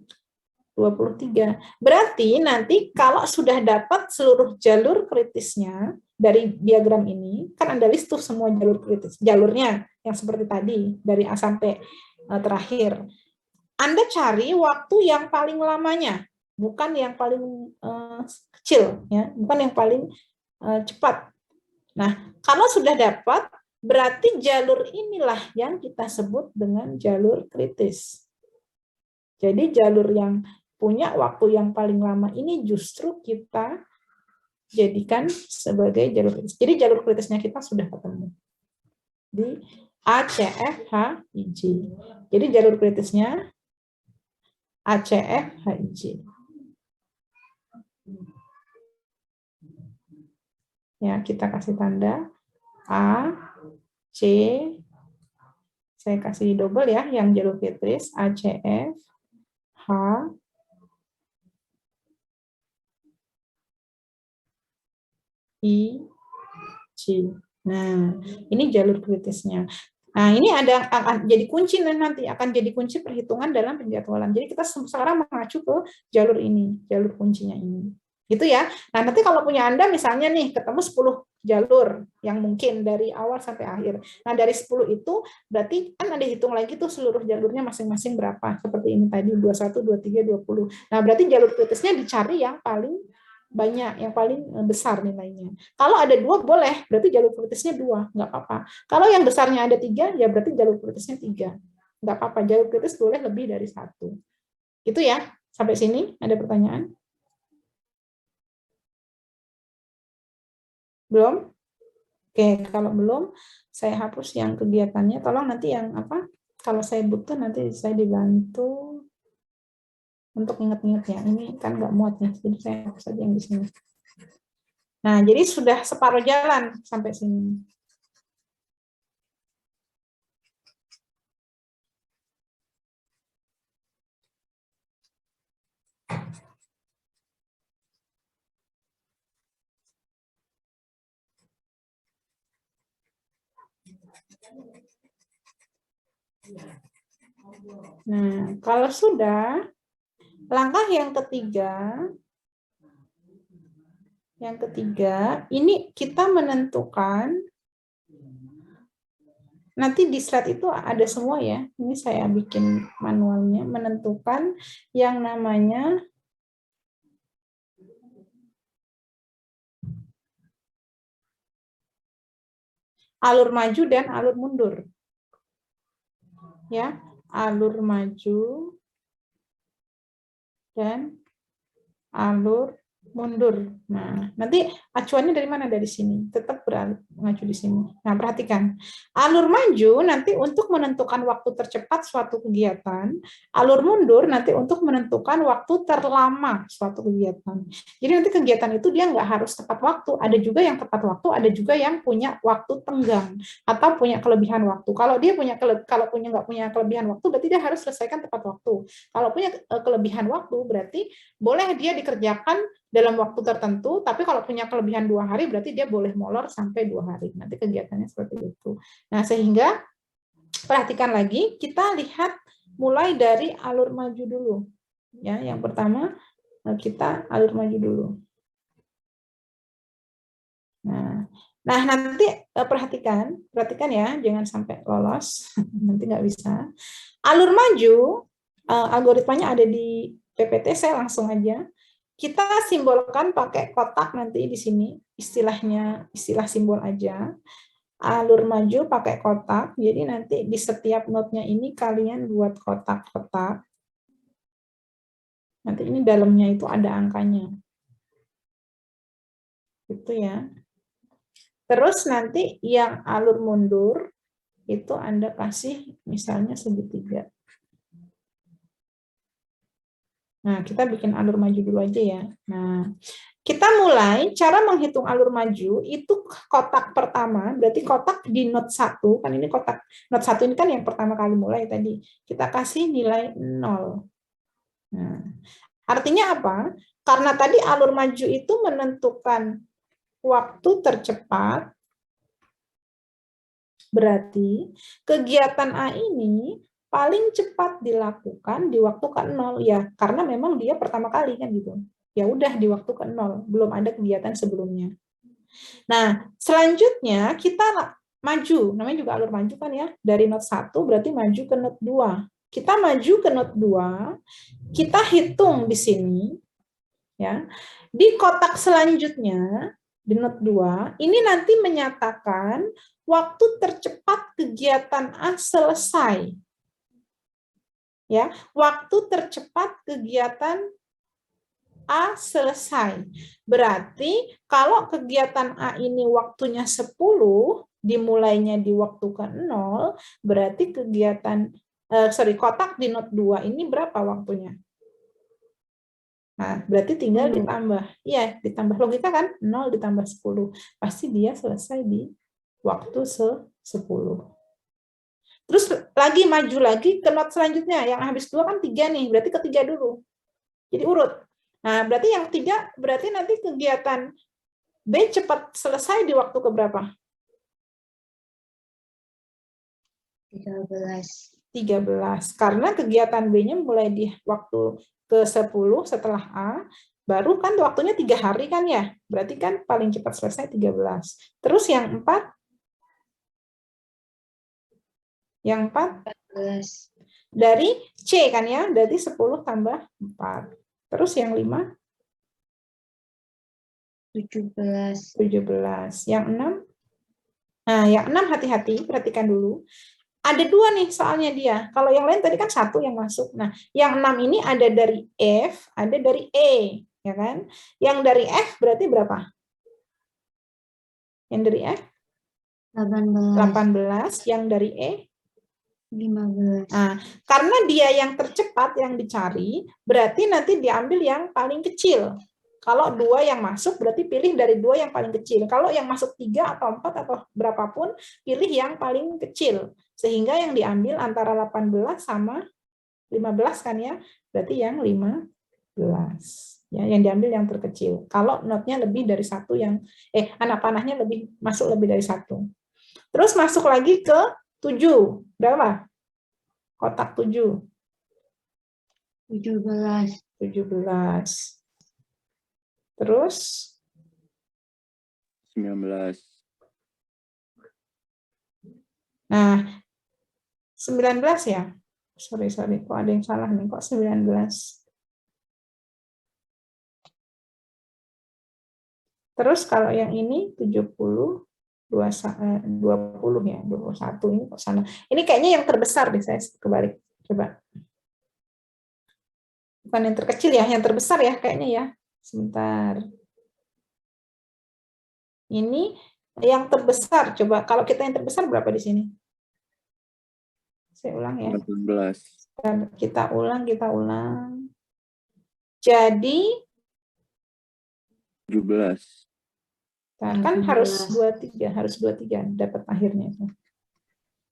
23. Berarti nanti kalau sudah dapat seluruh jalur kritisnya dari diagram ini, kan Anda list tuh semua jalur kritis, jalurnya yang seperti tadi, dari A sampai terakhir. Anda cari waktu yang paling lamanya, bukan yang paling kecil, ya, bukan yang paling cepat. Nah, kalau sudah dapat, berarti jalur inilah yang kita sebut dengan jalur kritis. Jadi jalur yang punya waktu yang paling lama ini justru kita jadikan sebagai jalur kritis. Jadi jalur kritisnya kita sudah ketemu di A, C, F, H, I, J. Jadi jalur kritisnya A, C, F, H, I, J. Ya, kita kasih tanda A, C, saya kasih double ya, yang jalur kritis A, C, F, H, I, J. Nah, ini jalur kritisnya. Nah, ini akan jadi kunci nanti, akan jadi kunci perhitungan dalam penjadwalan. Jadi kita sekarang mengacu ke jalur ini, jalur kuncinya ini. Gitu ya. Nah, nanti kalau punya Anda misalnya nih, ketemu 10 jalur yang mungkin dari awal sampai akhir. Nah, dari 10 itu berarti kan ada hitung lagi tuh seluruh jalurnya masing-masing berapa. Seperti ini tadi, 21, 23, 20. Nah, berarti jalur kritisnya dicari yang paling banyak, yang paling besar nilainya. Kalau ada 2 boleh, berarti jalur kritisnya 2, nggak apa-apa. Kalau yang besarnya ada 3, ya berarti jalur kritisnya 3. Nggak apa-apa, jalur kritis boleh lebih dari 1. Itu ya, sampai sini ada pertanyaan? Belum? Oke, kalau belum, saya hapus yang kegiatannya. Tolong nanti yang apa, kalau saya butuh nanti saya dibantu. untuk ingat-ingat ya. Ini kan nggak muat nih, jadi saya hapus saja yang di sini. Nah, jadi sudah separuh jalan sampai sini. Nah, kalau sudah, langkah yang ketiga, ini kita menentukan, nanti di slide itu ada semua ya, ini saya bikin manualnya, menentukan yang namanya alur maju dan alur mundur. Ya, alur maju dan alur mundur. Nah, nanti acuannya dari mana? Dari sini. Tetap mengacu di sini. Nah, perhatikan. Alur maju nanti untuk menentukan waktu tercepat suatu kegiatan. Alur mundur nanti untuk menentukan waktu terlama suatu kegiatan. Jadi nanti kegiatan itu dia nggak harus tepat waktu. Ada juga yang tepat waktu, ada juga yang punya waktu tenggang atau punya kelebihan waktu. Kalau dia nggak punya kelebihan waktu, berarti dia harus selesaikan tepat waktu. Kalau punya kelebihan waktu, berarti boleh dia dikerjakan dalam waktu tertentu, tapi kalau punya kelebihan 2 hari, berarti dia boleh molor sampai 2 hari. Nanti kegiatannya seperti itu. Nah, sehingga perhatikan lagi, kita lihat mulai dari alur maju dulu. Ya, yang pertama kita alur maju dulu. Nah, nanti perhatikan ya, jangan sampai lolos, nanti nggak bisa. Alur maju, algoritmanya ada di PPT, saya langsung aja. Kita simbolkan pakai kotak nanti di sini, istilah simbol aja. Alur maju pakai kotak, jadi nanti di setiap node-nya ini kalian buat kotak-kotak. Nanti ini dalamnya itu ada angkanya. Gitu ya. Terus nanti yang alur mundur, itu Anda kasih misalnya segitiga. Nah, kita bikin alur maju dulu aja ya. Nah, kita mulai, cara menghitung alur maju, itu kotak pertama, berarti kotak di node 1, kan ini kotak, node 1 ini kan yang pertama kali mulai tadi, kita kasih nilai 0. Nah, artinya apa? Karena tadi alur maju itu menentukan waktu tercepat, berarti kegiatan A ini paling cepat dilakukan di waktu ke-0 ya, karena memang dia pertama kali kan gitu. Ya udah di waktu ke-0, belum ada kegiatan sebelumnya. Nah, selanjutnya kita maju, namanya juga alur maju kan ya, dari node 1 berarti maju ke node 2. Kita maju ke node 2, kita hitung di sini ya. Di kotak selanjutnya di node 2, ini nanti menyatakan waktu tercepat kegiatan A selesai. Ya, waktu tercepat kegiatan A selesai. Berarti kalau kegiatan A ini waktunya 10, dimulainya di waktu ke-0, berarti kotak di node 2 ini berapa waktunya? Nah, berarti tinggal ditambah. Iya, ditambah logika kan? 0 ditambah 10. Pasti dia selesai di waktu 10. Terus lagi maju lagi ke node selanjutnya, yang habis 2 kan 3 nih, berarti ketiga dulu. Jadi urut. Nah, berarti yang 3, berarti nanti kegiatan B cepat selesai di waktu keberapa? 13. Karena kegiatan B-nya mulai di waktu ke-10 setelah A, baru kan waktunya 3 hari kan ya? Berarti kan paling cepat selesai 13. Terus yang 4? Yang 4? Dari C kan ya, berarti 10 tambah 4. Terus yang 5? 17. Yang 6? Nah, yang 6 hati-hati, perhatikan dulu. Ada 2 nih soalnya dia. Kalau yang lain tadi kan 1 yang masuk. Nah, yang 6 ini ada dari F, ada dari E, ya kan? Yang dari F berarti berapa? Yang dari F? 18. Yang dari E? 15. Nah, karena dia yang tercepat yang dicari, berarti nanti diambil yang paling kecil. Kalau 2 yang masuk, berarti pilih dari 2 yang paling kecil. Kalau yang masuk 3 atau 4 atau berapapun, pilih yang paling kecil. Sehingga yang diambil antara 18 sama 15 kan ya, berarti yang 15. Ya, yang diambil yang terkecil. Kalau notnya lebih dari 1 yang, anak panahnya masuk lebih dari 1. Terus masuk lagi ke 7. Berapa? Kotak 7. 17. 17. Terus 19. nah 19 ya. Sorry, kok ada yang salah nih, kok 19. Terus kalau yang ini 70 20 ya, 21 ini kok sana. Ini kayaknya yang terbesar deh, saya kebalik. Coba. Bukan yang terkecil ya, yang terbesar ya kayaknya ya. Sebentar. Ini yang terbesar. Coba kalau kita yang terbesar berapa di sini? Saya ulang ya. 18. Dan kita ulang. Jadi 17. nah, kan harus 23 dapat akhirnya itu.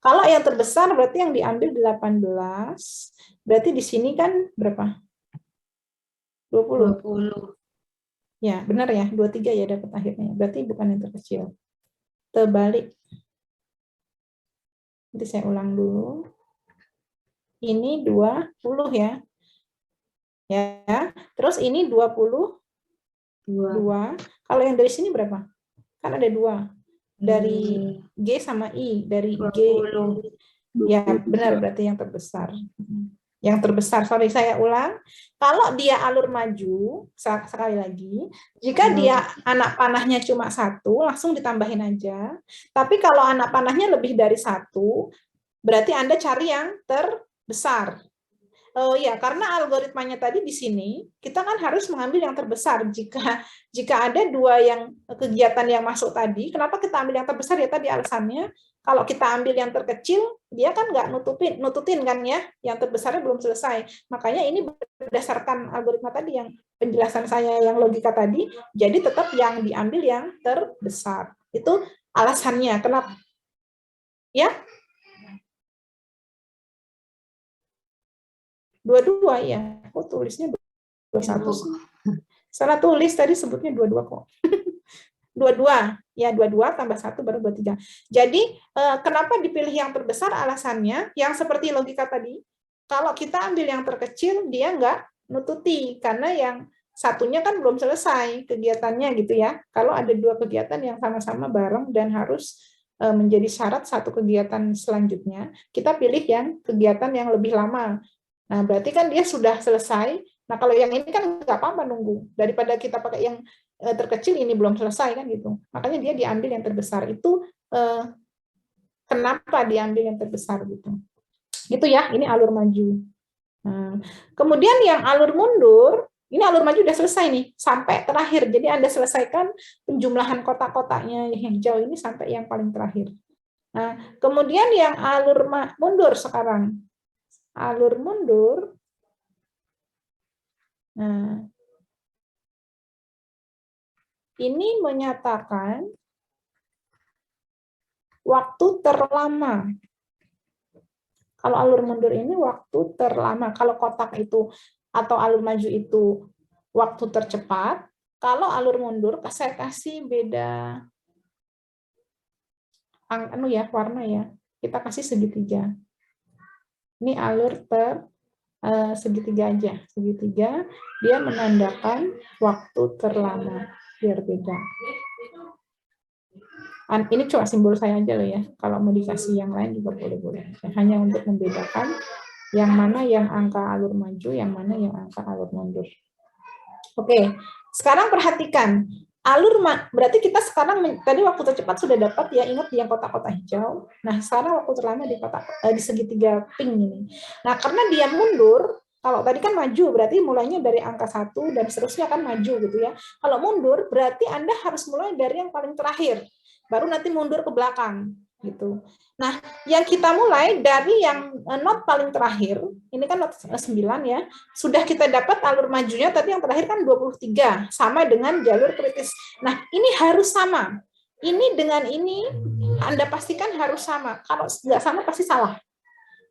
Kalau yang terbesar berarti yang diambil 18. Berarti di sini kan berapa? 20. 20. Ya, benar ya, 23 ya dapat akhirnya. Berarti bukan yang terkecil. Terbalik. Nanti saya ulang dulu. Ini 20 ya. Ya. Terus ini 22. 2. Kalau yang dari sini berapa? Kan ada 2. Dari G sama I, dari G. 20. Ya, benar berarti yang terbesar. Yang terbesar, sorry saya ulang. Kalau dia alur maju, sekali lagi, jika dia anak panahnya cuma 1, langsung ditambahin aja. Tapi kalau anak panahnya lebih dari 1, berarti Anda cari yang terbesar. Oh ya, karena algoritmanya tadi di sini, kita kan harus mengambil yang terbesar. Jika ada 2 yang kegiatan yang masuk tadi, kenapa kita ambil yang terbesar ya tadi alasannya? Kalau kita ambil yang terkecil, dia kan nggak nututin kan ya, yang terbesarnya belum selesai. Makanya ini berdasarkan algoritma tadi yang penjelasan saya yang logika tadi, jadi tetap yang diambil yang terbesar. Itu alasannya. Kenapa? Ya? 22 ya. Kok tulisnya 21 sih? Salah tulis tadi sebutnya 22 kok. 22 ya, 22 tambah 1 baru 23. Jadi kenapa dipilih yang terbesar? Alasannya yang seperti logika tadi. Kalau kita ambil yang terkecil, dia nggak nututi karena yang satunya kan belum selesai kegiatannya gitu ya. Kalau ada 2 kegiatan yang sama-sama bareng dan harus menjadi syarat satu kegiatan selanjutnya, kita pilih yang kegiatan yang lebih lama. Nah, berarti kan dia sudah selesai. Nah, kalau yang ini kan nggak apa-apa nunggu. Daripada kita pakai yang terkecil, ini belum selesai kan gitu. Makanya dia diambil yang terbesar. Itu kenapa diambil yang terbesar gitu. Gitu ya, ini alur maju. Nah, kemudian yang alur mundur, ini alur maju udah selesai nih, sampai terakhir. Jadi Anda selesaikan penjumlahan kotak-kotaknya yang hijau ini sampai yang paling terakhir. Nah, kemudian yang alur mundur sekarang. Alur mundur. Nah, ini menyatakan waktu terlama. Kalau alur mundur ini waktu terlama. Kalau kotak itu atau alur maju itu waktu tercepat. Kalau alur mundur, saya kasih beda warna ya. Kita kasih segitiga. Ini alur segitiga aja. Segitiga, dia menandakan waktu terlama. Biar beda. Ini cuma simbol saya aja loh ya. Kalau mau dikasih yang lain juga boleh-boleh. Hanya untuk membedakan yang mana yang angka alur maju, yang mana yang angka alur mundur. Oke, sekarang perhatikan. Berarti kita sekarang tadi waktu tercepat sudah dapat ya, ingat yang kotak-kotak hijau. Nah, sekarang waktu terlama di segitiga pink ini. Nah, karena dia mundur, kalau tadi kan maju, berarti mulainya dari angka 1 dan seterusnya kan maju gitu ya. Kalau mundur, berarti Anda harus mulai dari yang paling terakhir. Baru nanti mundur ke belakang. gitu. Nah, yang kita mulai dari yang not paling terakhir, ini kan not 9 ya, sudah kita dapat alur majunya, tadi yang terakhir kan 23, sama dengan jalur kritis. Nah, ini harus sama. Ini dengan ini, Anda pastikan harus sama. Kalau nggak sama, pasti salah.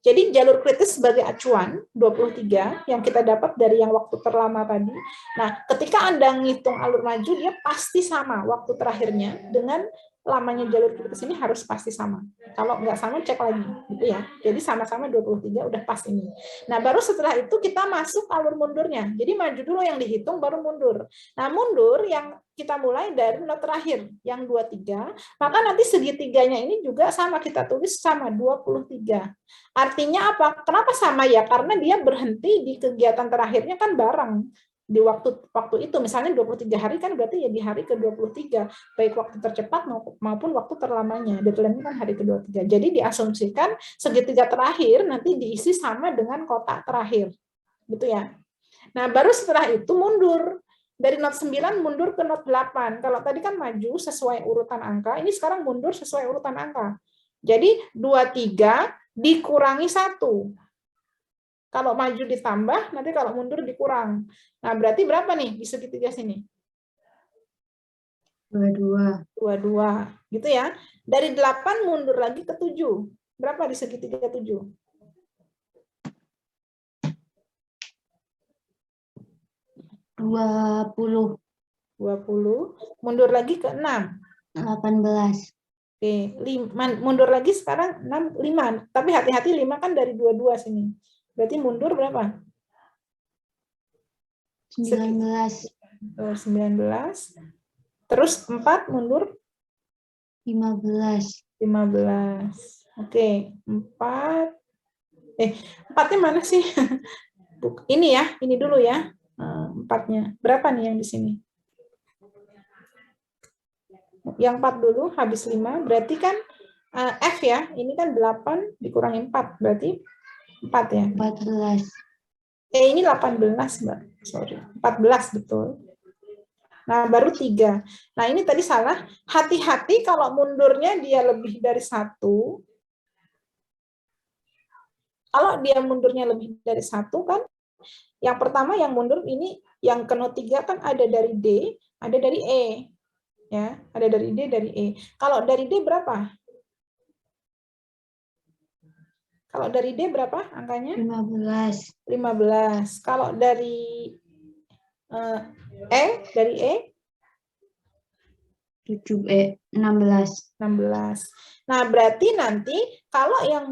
Jadi jalur kritis sebagai acuan, 23, yang kita dapat dari yang waktu terlama tadi. Nah, ketika Anda ngitung alur maju, dia pasti sama waktu terakhirnya dengan lamanya jalur kritis ini harus pasti sama. Kalau nggak sama, cek lagi. Gitu ya. Jadi sama-sama 23 udah pas ini. Nah, baru setelah itu kita masuk alur mundurnya. Jadi maju dulu yang dihitung, baru mundur. Nah, mundur yang kita mulai dari not terakhir, yang 23, maka nanti segitiganya ini juga sama, kita tulis sama 23. Artinya apa? Kenapa sama ya? Karena dia berhenti di kegiatan terakhirnya kan bareng. Di waktu itu, misalnya 23 hari kan berarti ya di hari ke-23, baik waktu tercepat maupun waktu terlamanya. Deadline kan hari ke-23. Jadi diasumsikan segitiga terakhir nanti diisi sama dengan kotak terakhir. Gitu ya. Nah, baru setelah itu mundur. Dari not 9 mundur ke not 8. Kalau tadi kan maju sesuai urutan angka, ini sekarang mundur sesuai urutan angka. Jadi 23 dikurangi 1. Kalau maju ditambah, nanti kalau mundur dikurang. Nah, berarti berapa nih di segitiga sini? 22. 22. Gitu ya. Dari 8 mundur lagi ke 7. Berapa di segitiga 7? 20. 20. Mundur lagi ke 6. 18. Oke, 5, mundur lagi sekarang 6, 5. Tapi hati-hati 5 kan dari 22 sini. Berarti mundur berapa? 19. 19. Terus 4 mundur 15. 15. Oke, 4. 4-nya mana sih? Ini ya, ini dulu ya. 4-nya. Berapa nih yang di sini? Yang 4 dulu, habis 5. Berarti kan F ya, ini kan 8 dikurangi 4. Berarti 4 ya. 14. Ini 18, Mbak. Sorry. 14, betul. Nah, baru 3. Nah, ini tadi salah. Hati-hati kalau mundurnya dia lebih dari 1. Kalau dia mundurnya lebih dari 1 kan, yang pertama yang mundur ini, yang ke not 3 kan ada dari D, ada dari E. Ya, ada dari D, dari E. Kalau dari D berapa? Kalau dari D berapa angkanya? 15. 15. Kalau dari dari E? 16. 16. Nah, berarti nanti kalau yang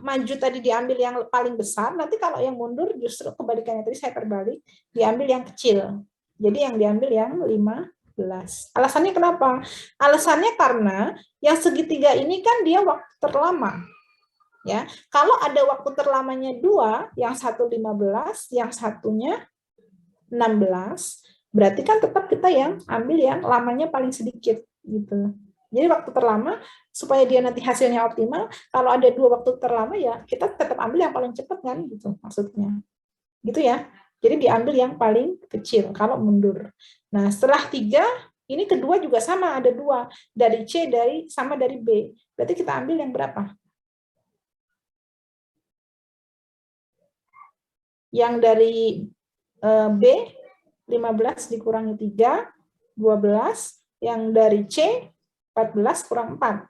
maju tadi diambil yang paling besar, nanti kalau yang mundur justru kebalikannya. Tadi saya terbalik, diambil yang kecil. Jadi yang diambil yang 15. Alasannya kenapa? Alasannya karena yang segitiga ini kan dia waktu terlama. Ya, kalau ada waktu terlamanya 2, yang satu 15, yang satunya 16, berarti kan tetap kita yang ambil yang lamanya paling sedikit gitu. Jadi waktu terlama supaya dia nanti hasilnya optimal, kalau ada 2 waktu terlama ya kita tetap ambil yang paling cepat kan gitu maksudnya. Gitu ya. Jadi diambil yang paling kecil kalau mundur. Nah, setelah 3 ini kedua juga sama, ada 2 dari C sama dari B. Berarti kita ambil yang berapa? Yang dari B 15 dikurangi 3, 12. Yang dari C 14 kurang 4.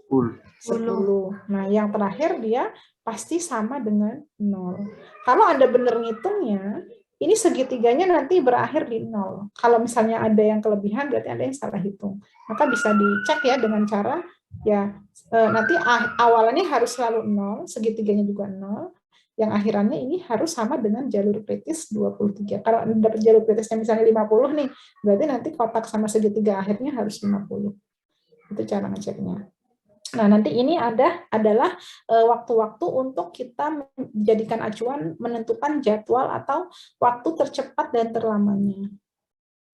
10. Nah, yang terakhir dia pasti sama dengan 0. Kalau Anda benar ngitungnya, ini segitiganya nanti berakhir di 0. Kalau misalnya ada yang kelebihan, berarti Anda yang salah hitung. Maka bisa dicek ya dengan cara, ya nanti awalannya harus selalu 0, segitiganya juga 0. Yang akhirannya ini harus sama dengan jalur kritis 23. Kalau Anda dapat jalur kritisnya misalnya 50 nih, berarti nanti kotak sama segitiga akhirnya harus 50. Itu cara ngeceknya. Nah, nanti ini adalah waktu-waktu untuk kita menjadikan acuan menentukan jadwal atau waktu tercepat dan terlamanya.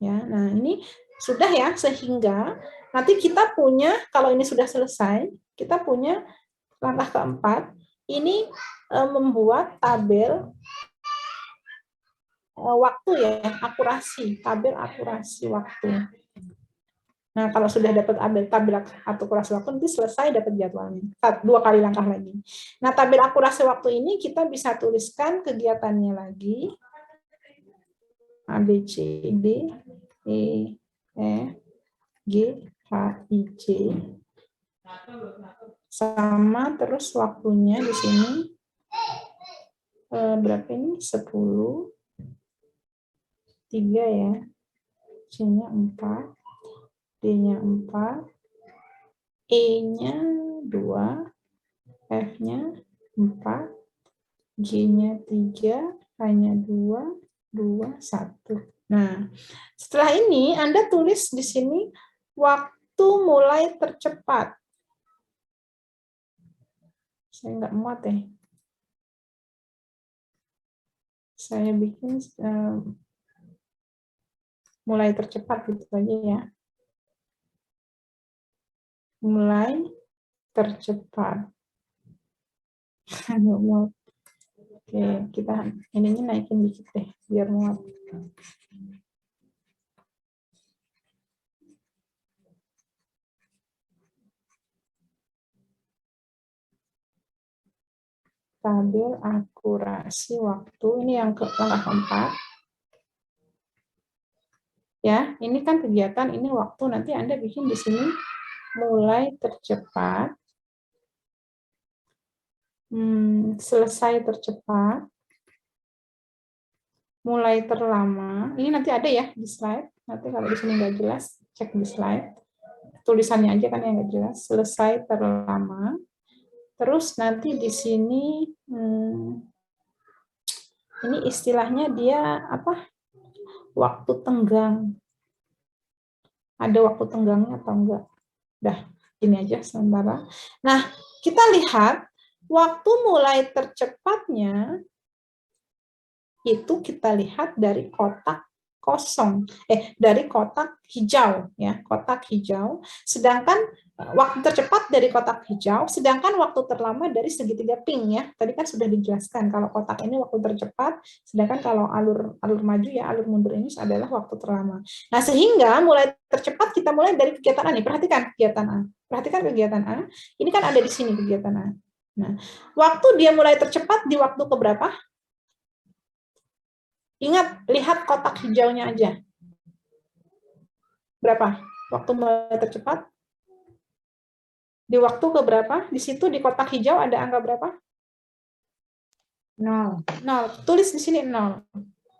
Ya, nah ini sudah ya, sehingga nanti kita punya, kalau ini sudah selesai, kita punya langkah keempat, ini membuat tabel waktu ya, akurasi, tabel akurasi waktu. Nah, kalau sudah dapat tabel akurasi waktu, nanti selesai dapat jadwalnya. 2 kali langkah lagi. Nah, tabel akurasi waktu ini kita bisa tuliskan kegiatannya lagi. A, B, C, D, E, F, G, H, I, J. Sama terus waktunya di sini. Berapa ini? 10. 3 ya. C-nya 4. D-nya 4. E-nya 2. F-nya 4. G-nya 3. H-nya 2. 2, 1. Nah, setelah ini Anda tulis di sini waktu mulai tercepat. Saya nggak muat ya. Saya bikin mulai tercepat gitu aja ya. Mulai tercepat. Nggak muat. Oke, kita ininya naikin dikit deh biar muat. Tabel akurasi waktu ini yang langkah keempat. Ya, ini kan kegiatan, ini waktu, nanti Anda bikin di sini mulai tercepat, selesai tercepat, mulai terlama. Ini nanti ada ya di slide. Nanti kalau di sini nggak jelas, cek di slide. Tulisannya aja kan yang nggak jelas. Selesai terlama. Terus nanti di sini, ini istilahnya dia apa? Waktu tenggang. Ada waktu tenggangnya atau enggak? Dah, ini aja sementara. Nah, kita lihat waktu mulai tercepatnya itu kita lihat dari kotak kosong, dari kotak hijau ya, kotak hijau. Sedangkan waktu tercepat dari kotak hijau, sedangkan waktu terlama dari segitiga pink ya. Tadi kan sudah dijelaskan kalau kotak ini waktu tercepat, sedangkan kalau alur maju ya, alur mundur ini adalah waktu terlama. Nah, sehingga mulai tercepat kita mulai dari kegiatan A nih. Perhatikan kegiatan A. Perhatikan kegiatan A. Ini kan ada di sini kegiatan A. Nah, waktu dia mulai tercepat di waktu keberapa? Ingat, lihat kotak hijaunya aja. Berapa? Waktu mulai tercepat? Di waktu keberapa? Di situ di kotak hijau ada angka berapa? 0. 0. Tulis di sini 0.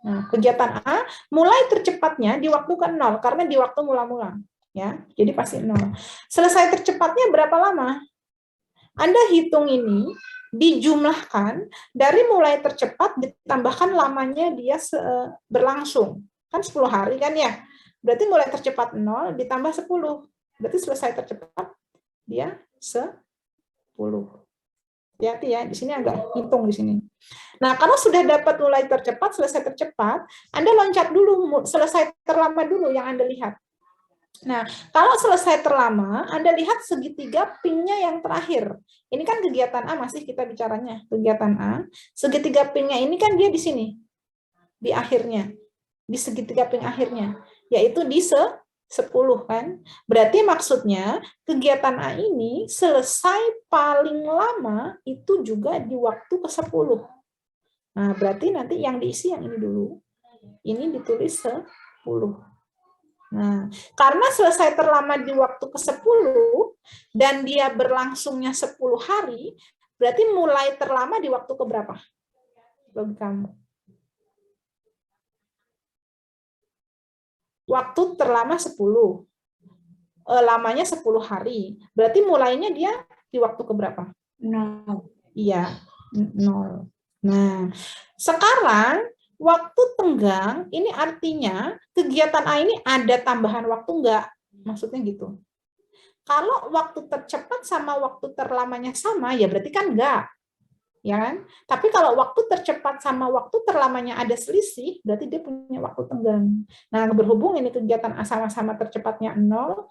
Nah, kegiatan A mulai tercepatnya di waktu ke 0 karena di waktu mula-mula, ya. Jadi pasti 0. Selesai tercepatnya berapa lama? Anda hitung ini dijumlahkan dari mulai tercepat ditambahkan lamanya dia berlangsung. Kan 10 hari kan ya. Berarti mulai tercepat 0 ditambah 10. Berarti selesai tercepat dia 10. Hati-hati ya, di sini agak hitung di sini. Nah, kalau sudah dapat mulai tercepat, selesai tercepat, Anda loncat dulu, selesai terlama dulu yang Anda lihat. Nah, kalau selesai terlama, Anda lihat segitiga pinknya yang terakhir. Ini kan kegiatan A, masih kita bicaranya. Kegiatan A, segitiga pinknya ini kan dia di sini. Di akhirnya. Di segitiga pink akhirnya. Yaitu di 10 kan. Berarti maksudnya kegiatan A ini selesai paling lama itu juga di waktu ke-10. Nah, berarti nanti yang diisi yang ini dulu. Ini ditulis 10. Nah, karena selesai terlama di waktu ke-10 dan dia berlangsungnya 10 hari, berarti mulai terlama di waktu keberapa? Bagi kamu. Waktu terlama 10. Lamanya 10 hari. Berarti mulainya dia di waktu keberapa? 0. Iya, 0. Nah, sekarang waktu tenggang ini artinya kegiatan A ini ada tambahan waktu enggak? Maksudnya gitu. Kalau waktu tercepat sama waktu terlamanya sama, ya berarti kan enggak. Ya kan? Tapi kalau waktu tercepat sama waktu terlamanya ada selisih, berarti dia punya waktu tenggang. Nah, berhubung ini kegiatan A sama-sama tercepatnya 0,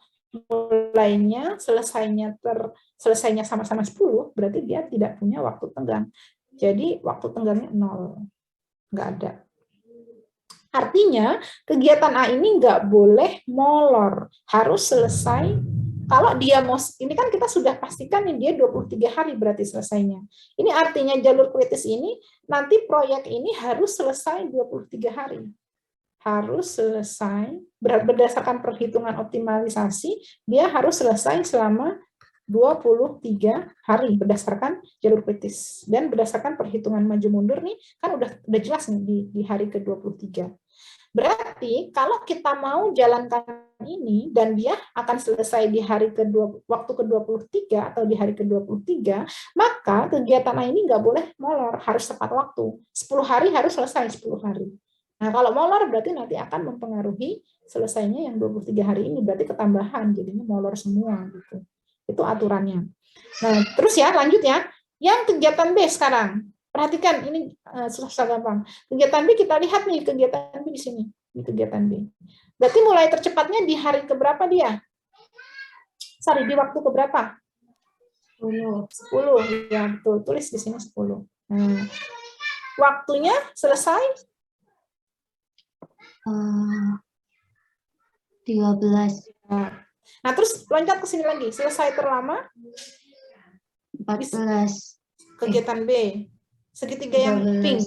mulainya, selesainya sama-sama 10, berarti dia tidak punya waktu tenggang. Jadi waktu tenggangnya 0. Nggak ada. Artinya kegiatan A ini nggak boleh molor, harus selesai. Kalau dia mau, ini kan kita sudah pastikan nih dia 23 hari berarti selesainya. Ini artinya jalur kritis ini nanti proyek ini harus selesai 23 hari. Harus selesai berdasarkan perhitungan optimalisasi, dia harus selesai selama 23 hari berdasarkan jalur kritis. Dan berdasarkan perhitungan maju mundur nih, kan udah jelas nih di hari ke-23. Berarti kalau kita mau jalankan ini dan dia akan selesai di hari waktu ke-23 atau di hari ke-23, maka kegiatan ini nggak boleh molor, harus tepat waktu. 10 hari harus selesai 10 hari. Nah, kalau molor berarti nanti akan mempengaruhi selesainya yang 23 hari ini, berarti ketambahan, jadinya molor semua gitu. Itu aturannya. Nah, terus ya, lanjut ya. Yang kegiatan B sekarang. Perhatikan, ini susah gampang. Kegiatan B kita lihat nih, kegiatan B di sini. Ini kegiatan B. Berarti mulai tercepatnya di hari keberapa dia? Sorry, di waktu keberapa? 10. Ya, betul. Tulis di sini 10. Nah, waktunya selesai? 13. Nah, terus loncat ke sini lagi. Selesai terlama? 14. Kegiatan B. Segitiga yang 13. pink.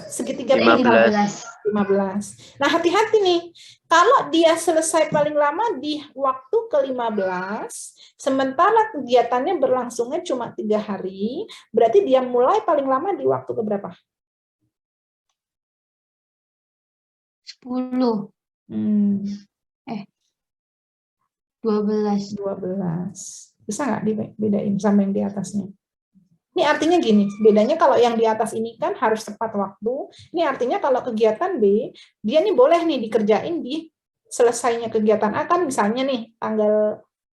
Segitiga pink. 15. Nah, hati-hati nih. Kalau dia selesai paling lama di waktu ke-15, sementara kegiatannya berlangsungnya cuma 3 hari, berarti dia mulai paling lama di waktu keberapa? 10. 12. 12. Bisa nggak dibedain sama yang di atasnya? Ini artinya gini, bedanya kalau yang di atas ini kan harus tepat waktu. Ini artinya kalau kegiatan B, dia nih boleh nih dikerjain di selesainya kegiatan A kan misalnya nih,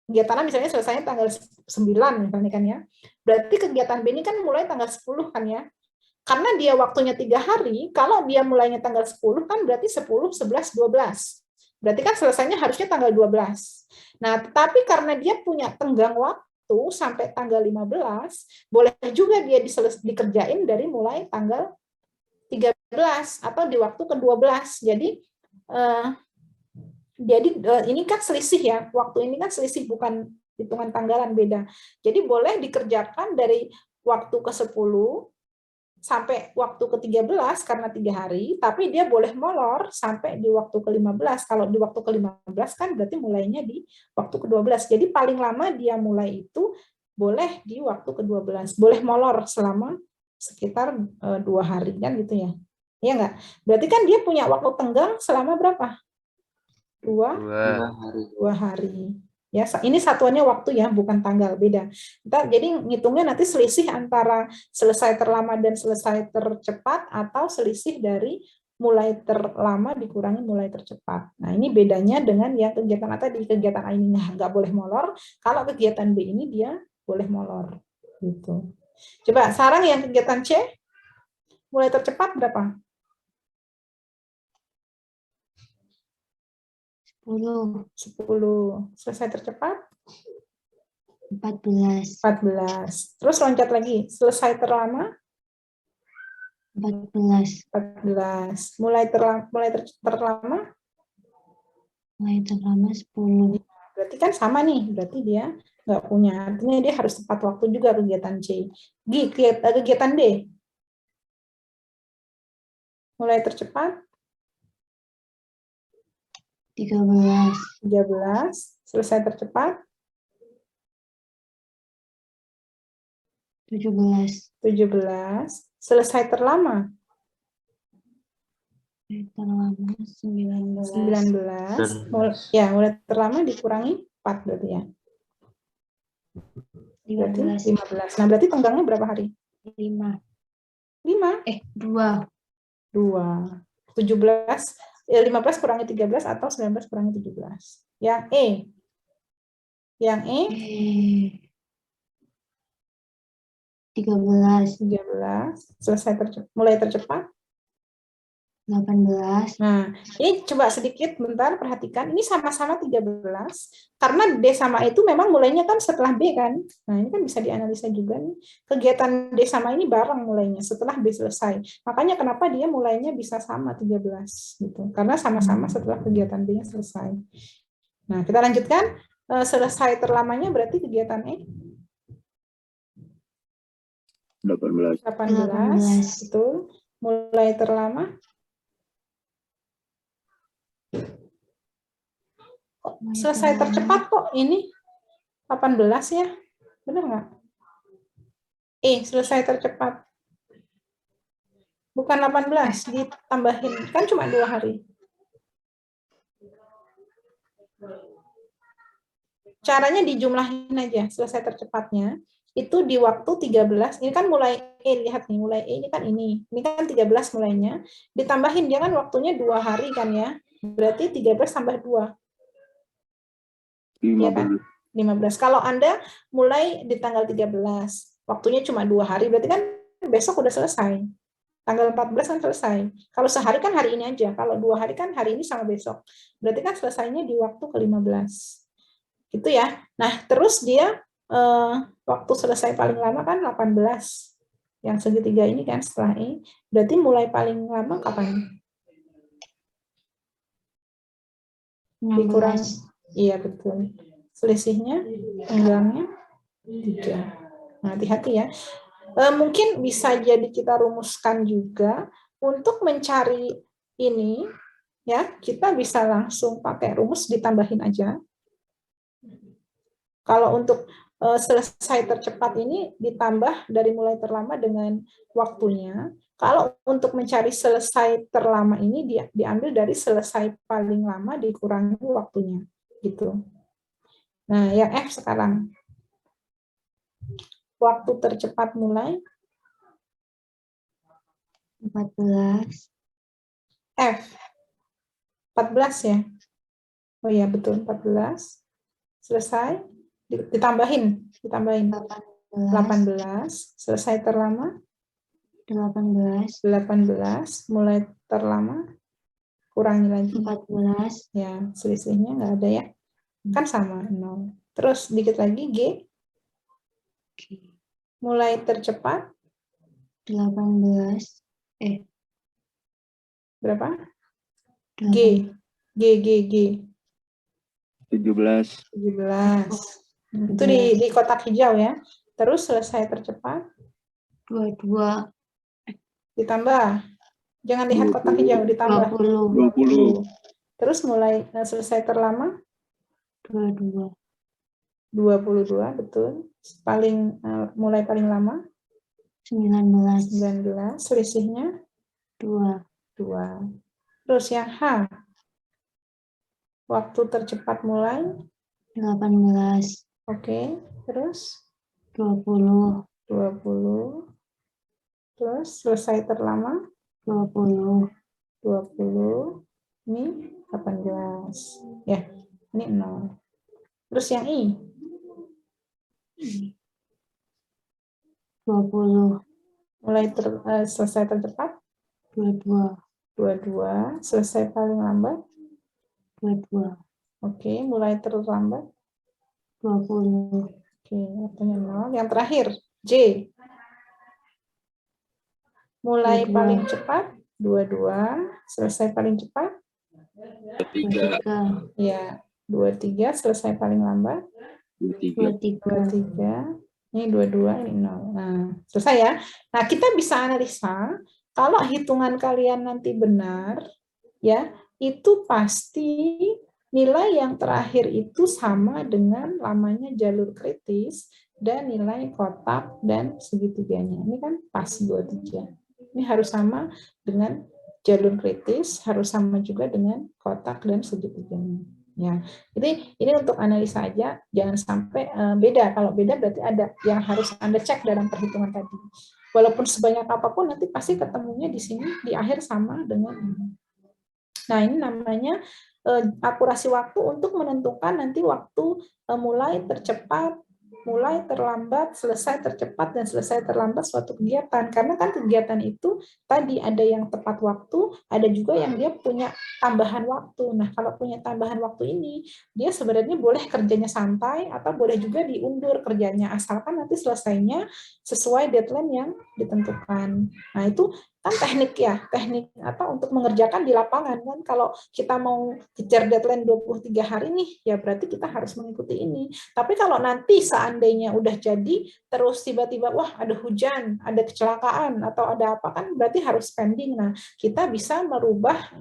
kegiatan A misalnya selesainya tanggal 9 misalnya kan ya. Berarti kegiatan B ini kan mulai tanggal 10 kan ya. Karena dia waktunya 3 hari, kalau dia mulainya tanggal 10 kan berarti 10, 11, 12. Berarti kan selesainya harusnya tanggal 12. Nah, tetapi karena dia punya tenggang waktu sampai tanggal 15, boleh juga dia dikerjain dari mulai tanggal 13 atau di waktu ke-12. Jadi ini kan selisih ya, waktu ini kan selisih, bukan hitungan tanggalan, beda. Jadi boleh dikerjakan dari waktu ke-10 sampai waktu ke-13 karena 3 hari, tapi dia boleh molor sampai di waktu ke-15. Kalau di waktu ke-15 kan berarti mulainya di waktu ke-12. Jadi paling lama dia mulai itu boleh di waktu ke-12. Boleh molor selama sekitar 2 hari kan gitu ya. Iya enggak? Berarti kan dia punya waktu tenggang selama berapa? 2 hari. Ya, ini satuannya waktu ya, bukan tanggal, beda. Jadi ngitungnya nanti selisih antara selesai terlama dan selesai tercepat, atau selisih dari mulai terlama dikurangi mulai tercepat. Nah, ini bedanya dengan yang kegiatan A tadi. Kegiatan A ini nggak boleh molor, kalau kegiatan B ini dia boleh molor. Gitu. Coba sekarang yang kegiatan C, mulai tercepat berapa? 10. Selesai tercepat? 14. Terus loncat lagi. Selesai terlama? 14. Mulai terlama? Mulai terlama 10. Berarti kan sama nih. Berarti dia nggak punya. Artinya dia harus tepat waktu juga kegiatan C. Kegiatan D? Mulai tercepat? 13. Selesai tercepat? 17. Selesai terlama? Terlama 19. Ya, mulai terlama dikurangi 4 berarti ya. 15. Nah, berarti tenggangnya berapa hari? 5. 5? 2. 17. 15 kurangi 13 atau 19 kurangi 17. Yang E. Yang E? 13. Selesai mulai tercepat? 18. Nah, ini coba sedikit bentar perhatikan. Ini sama-sama 13 karena D sama E itu memang mulainya kan setelah B kan. Nah, ini kan bisa dianalisa juga nih. Kegiatan D sama ini bareng mulainya setelah B selesai. Makanya kenapa dia mulainya bisa sama 13 gitu. Karena sama-sama setelah kegiatan B-nya selesai. Nah, kita lanjutkan. Selesai terlamanya berarti kegiatan E 18. 18. Betul. Mulai terlama selesai tercepat kok ini 18 ya, benar nggak? Selesai tercepat bukan 18 ditambahin kan cuma 2 hari. Caranya dijumlahin aja selesai tercepatnya itu di waktu 13. Ini kan mulai lihat nih, mulai ini kan ini kan 13 mulainya, ditambahin dia kan waktunya 2 hari kan ya, berarti 13 tambah 2. 15. Ya kan? 15. Kalau Anda mulai di tanggal 13, waktunya cuma 2 hari, berarti kan besok udah selesai. Tanggal 14 kan selesai. Kalau sehari kan hari ini aja. Kalau 2 hari kan hari ini sama besok. Berarti kan selesainya di waktu ke-15. Gitu ya. Nah, terus dia waktu selesai paling lama kan 18. Yang segitiga ini kan setelah E. Berarti mulai paling lama kapan? Dikurang. Iya, betul. Selisihnya, tenggangnya 3. Nah, hati-hati ya. Mungkin bisa jadi kita rumuskan juga untuk mencari ini, ya kita bisa langsung pakai rumus ditambahin aja. Kalau untuk selesai tercepat ini ditambah dari mulai terlama dengan waktunya. Kalau untuk mencari selesai terlama ini diambil dari selesai paling lama dikurangi waktunya, gitu. Nah, yang F sekarang. Waktu tercepat mulai 14. F 14 ya. Oh iya betul 14. Selesai ditambahin 18. Selesai terlama 18. Mulai terlama kurangi lagi 14. ya, selisihnya nggak ada ya, kan sama 0. Terus dikit lagi G mulai tercepat 18. berapa? 8. G 17. Itu di kotak hijau ya. Terus selesai tercepat 22. ditambah, jangan lihat kotak hijau, ditambah 20. Terus mulai selesai terlama 22. 22, betul. Mulai paling lama 19. Selisihnya 2. Terus yang H waktu tercepat mulai 18. Oke. Terus 20. Terus selesai terlama 20. Ini 18 ya, ini 0. Terus yang I 20. mulai selesai tercepat 22. Selesai paling lambat 22. Oke, mulai terlambat 20. Oke, waktunya 0. Yang terakhir J mulai 22. paling cepat 22. Selesai paling cepat 23. ya 23. Selesai paling lambat 23. Ini 22, ini 0. Nah, selesai ya. Nah, kita bisa analisa kalau hitungan kalian nanti benar, ya, itu pasti nilai yang terakhir itu sama dengan lamanya jalur kritis dan nilai kotak dan segitiganya. Ini kan pas 23. Ini harus sama dengan jalur kritis, harus sama juga dengan kotak dan segitiganya. Ya, jadi ini untuk analisa aja, jangan sampai beda. Kalau beda berarti ada yang harus Anda cek dalam perhitungan tadi. Walaupun sebanyak apapun nanti pasti ketemunya di sini di akhir sama dengan ini. Nah, ini namanya akurasi waktu untuk menentukan nanti waktu mulai tercepat mulai, terlambat, selesai, tercepat, dan selesai terlambat suatu kegiatan. Karena kan kegiatan itu tadi ada yang tepat waktu, ada juga yang dia punya tambahan waktu. Nah, kalau punya tambahan waktu ini, dia sebenarnya boleh kerjanya santai atau boleh juga diundur kerjanya, asalkan nanti selesainya sesuai deadline yang ditentukan. Nah, itu kan teknik ya, teknik apa untuk mengerjakan di lapangan kan. Kalau kita mau kejar deadline 23 hari nih, ya berarti kita harus mengikuti ini. Tapi kalau nanti seandainya udah jadi, terus tiba-tiba wah ada hujan, ada kecelakaan atau ada apa kan, berarti harus pending. Nah, kita bisa merubah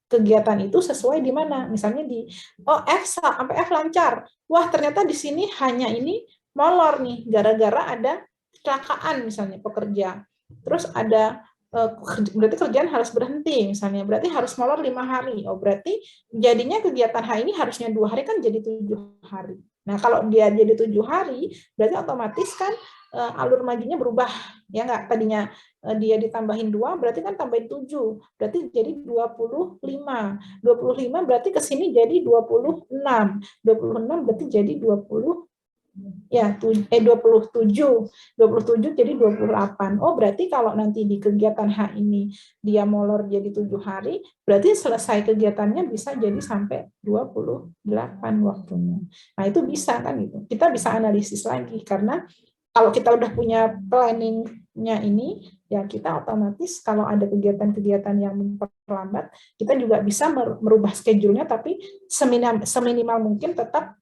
kegiatan itu sesuai di mana. Misalnya di F sampai F lancar. Wah, ternyata di sini hanya ini molor nih gara-gara ada kecelakaan misalnya pekerja. Terus ada berarti kerjaan harus berhenti misalnya, berarti harus molor 5 hari. Oh, berarti jadinya kegiatan H ini harusnya 2 hari kan jadi 7 hari. Nah, kalau dia jadi 7 hari, berarti otomatis kan alur majunya berubah. Ya enggak, tadinya dia ditambahin 2, berarti kan tambahin 7. Berarti jadi 25. 25 berarti ke sini jadi 26. 26 berarti jadi 27 jadi 28. Oh, berarti kalau nanti di kegiatan H ini dia molor jadi 7 hari, berarti selesai kegiatannya bisa jadi sampai 28 waktunya. Nah, itu bisa kan itu. Kita bisa analisis lagi karena kalau kita udah punya planningnya ini, ya kita otomatis kalau ada kegiatan-kegiatan yang memperlambat, kita juga bisa merubah schedule-nya, tapi seminimal mungkin tetap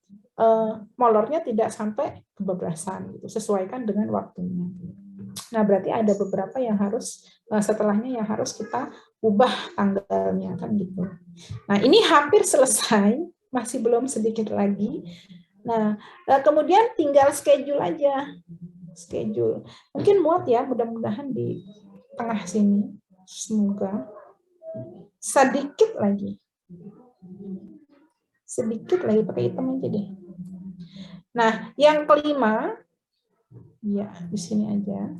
molornya tidak sampai kebablasan, gitu. Sesuaikan dengan waktunya. Nah, berarti ada beberapa yang harus setelahnya yang harus kita ubah tanggalnya kan gitu. Nah, ini hampir selesai, masih belum sedikit lagi. Nah, kemudian tinggal schedule aja. Schedule. Mungkin muat ya, mudah-mudahan di tengah sini. Semoga. Sedikit lagi pakai hitam aja deh. Nah, yang kelima, ya di sini aja.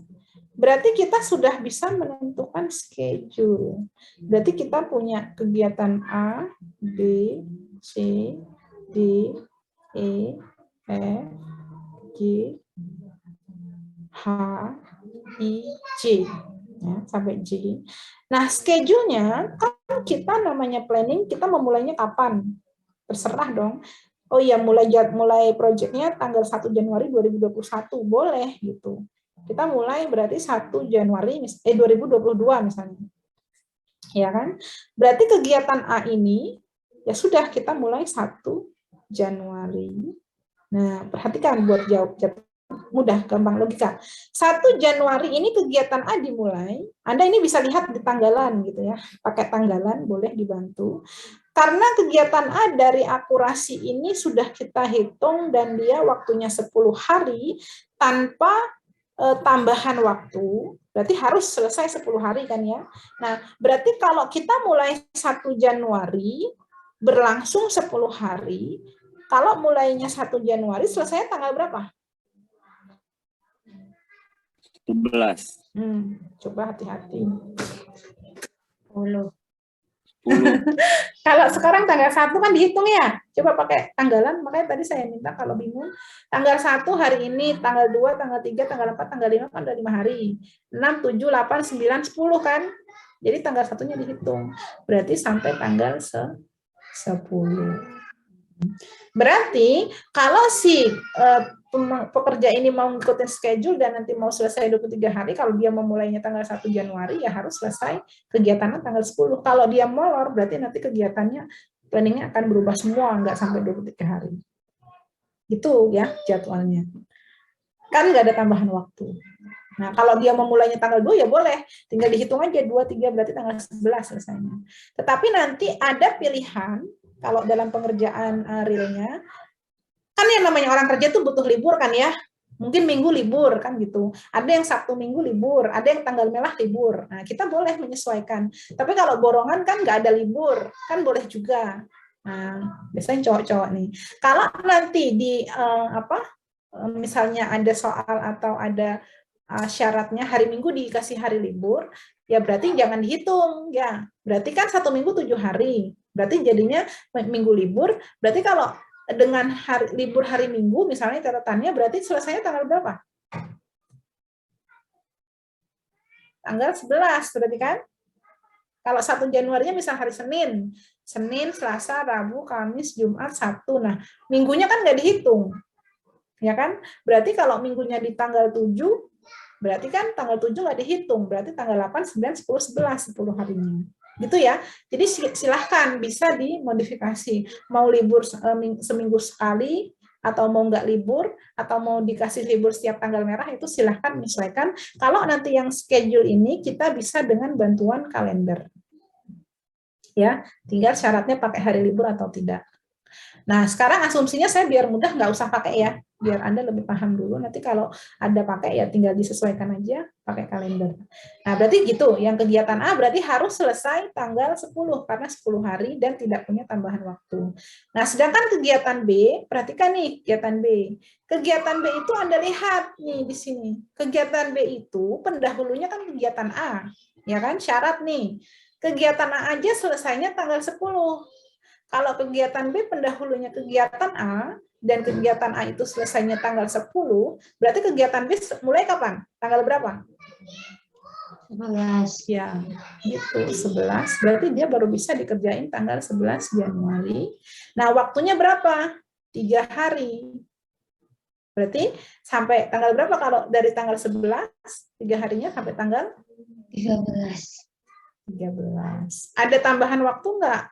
Berarti kita sudah bisa menentukan schedule. Berarti kita punya kegiatan A, B, C, D, E, F, G, H, I, J. Ya, sampai J. Nah, schedule-nya kan kita namanya planning, kita memulainya kapan? Terserah dong. Oh iya, mulai proyeknya tanggal 1 Januari 2021, boleh gitu. Kita mulai berarti 1 Januari 2022 misalnya. Ya kan? Berarti kegiatan A ini ya sudah kita mulai 1 Januari. Nah, perhatikan buat jawab mudah, gampang logika. 1 Januari ini kegiatan A dimulai. Anda ini bisa lihat di tanggalan gitu ya. Pakai tanggalan boleh dibantu. Karena kegiatan A dari akurasi ini sudah kita hitung dan dia waktunya 10 hari tanpa tambahan waktu, berarti harus selesai 10 hari kan ya. Nah, berarti kalau kita mulai 1 Januari berlangsung 10 hari, kalau mulainya 1 Januari selesai tanggal berapa? 11. Coba hati-hati. 10. Kalau sekarang tanggal 1 kan dihitung ya. Coba pakai tanggalan, makanya tadi saya minta kalau bingung. Tanggal 1 hari ini, tanggal 2, tanggal 3, tanggal 4, tanggal 5 kan udah 5 hari. 6, 7, 8, 9, 10 kan. Jadi tanggal 1-nya dihitung. Berarti sampai tanggal 10. Berarti kalau si pekerja ini mau ngikutin schedule dan nanti mau selesai 23 hari, kalau dia memulainya tanggal 1 Januari, ya harus selesai kegiatannya tanggal 10. Kalau dia molor, berarti nanti kegiatannya, planningnya akan berubah semua, nggak sampai 23 hari. Itu ya jadwalnya. Kan nggak ada tambahan waktu. Nah, kalau dia memulainya tanggal 2, ya boleh. Tinggal dihitung aja, 2, 3, berarti tanggal 11 selesainya. Tetapi nanti ada pilihan, kalau dalam pengerjaan realnya, kan yang namanya orang kerja tuh butuh libur kan ya, mungkin minggu libur kan gitu, ada yang Sabtu Minggu libur, ada yang tanggal merah libur. Nah, kita boleh menyesuaikan. Tapi kalau borongan kan nggak ada libur, kan boleh juga. Nah, biasanya cowok-cowok nih. Kalau nanti di misalnya ada soal atau ada syaratnya hari Minggu dikasih hari libur, ya berarti jangan dihitung ya. Berarti kan 1 minggu 7 hari. Berarti jadinya minggu libur. Berarti kalau dengan libur hari Minggu, misalnya catatannya berarti selesainya tanggal berapa? Tanggal 11, berarti kan? Kalau 1 Januarinya misal hari Senin, Selasa, Rabu, Kamis, Jumat, Sabtu. Nah, minggunya kan nggak dihitung. Ya kan? Berarti kalau minggunya di tanggal 7, berarti kan tanggal 7 nggak dihitung. Berarti tanggal 8, 9, 10, 11, 10 harinya. Gitu ya. Jadi silahkan bisa dimodifikasi. Mau libur seminggu sekali, atau mau nggak libur, atau mau dikasih libur setiap tanggal merah, itu silahkan menyesuaikan. Kalau nanti yang schedule ini kita bisa dengan bantuan kalender. Ya, tinggal syaratnya pakai hari libur atau tidak. Nah, sekarang asumsinya saya biar mudah nggak usah pakai ya, biar Anda lebih paham dulu. Nanti kalau ada pakai ya tinggal disesuaikan aja pakai kalender. Nah, berarti gitu. Yang kegiatan A berarti harus selesai tanggal 10 karena 10 hari dan tidak punya tambahan waktu. Nah, sedangkan kegiatan B, perhatikan nih kegiatan B. Kegiatan B itu Anda lihat nih di sini. Kegiatan B itu pendahulunya kan kegiatan A, ya kan? Syarat nih. Kegiatan A aja selesainya tanggal 10. Kalau kegiatan B pendahulunya kegiatan A, dan kegiatan A itu selesainya tanggal 10, berarti kegiatan B mulai kapan? Tanggal berapa? 11. Ya, gitu, 11. Berarti dia baru bisa dikerjain tanggal 11 Januari. Nah, waktunya berapa? 3 hari. Berarti sampai tanggal berapa kalau dari tanggal 11, 3 harinya sampai tanggal 13. 13. Ada tambahan waktu enggak?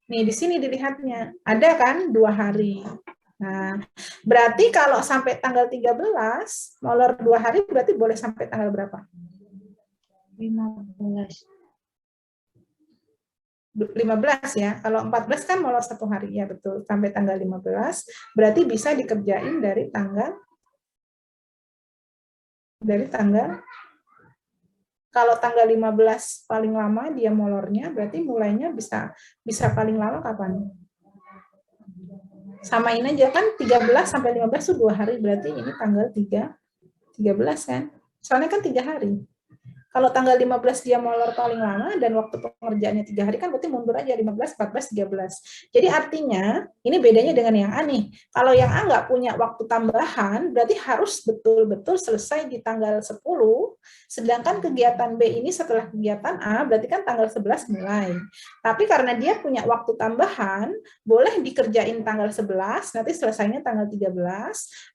Nih, di sini dilihatnya. Ada kan 2 hari. Nah, berarti kalau sampai tanggal 13, molor 2 hari berarti boleh sampai tanggal berapa? 15. 15 ya. Kalau 14 kan molor 1 hari. Ya, betul. Sampai tanggal 15, berarti bisa dikerjain dari tanggal kalau tanggal 15 paling lama dia molornya, berarti mulainya bisa paling lama kapan? Samain aja kan 13 sampai 15 itu 2 hari, berarti ini tanggal 13 kan? Soalnya kan 3 hari. Kalau tanggal 15 dia molor paling lama dan waktu pengerjaannya 3 hari kan berarti mundur aja 15, 14, 13. Jadi artinya ini bedanya dengan yang A nih. Kalau yang A nggak punya waktu tambahan berarti harus betul-betul selesai di tanggal 10, sedangkan kegiatan B ini setelah kegiatan A berarti kan tanggal 11 mulai. Tapi karena dia punya waktu tambahan, boleh dikerjain tanggal 11, nanti selesainya tanggal 13,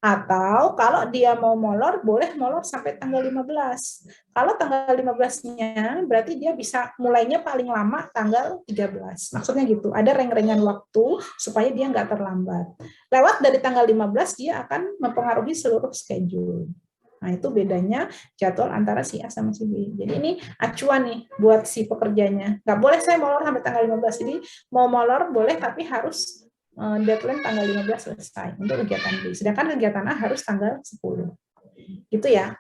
atau kalau dia mau molor, boleh molor sampai tanggal 15. Kalau tanggal 15-nya berarti dia bisa mulainya paling lama tanggal 13. Maksudnya gitu, ada reng-rengan waktu supaya dia nggak terlambat. Lewat dari tanggal 15 dia akan mempengaruhi seluruh schedule. Nah, itu bedanya jadwal antara si A sama si B. Jadi ini acuan nih buat si pekerjanya. Nggak boleh saya molor sampai tanggal 15. Jadi mau molor boleh tapi harus deadline tanggal 15 selesai untuk kegiatan B. Sedangkan kegiatan A harus tanggal 10. Gitu ya.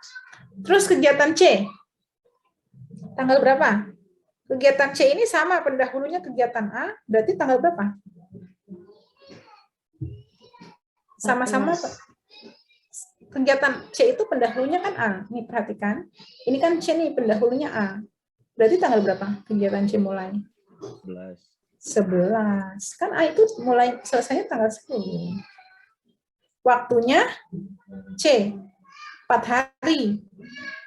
Terus kegiatan C, tanggal berapa? Kegiatan C ini sama, pendahulunya kegiatan A, berarti tanggal berapa? Sama-sama. Kegiatan C itu pendahulunya kan A. Nih, perhatikan. Ini kan C nih, pendahulunya A. Berarti tanggal berapa kegiatan C mulai? 11. Kan A itu mulai selesainya tanggal 10. Waktunya C, 4 hari.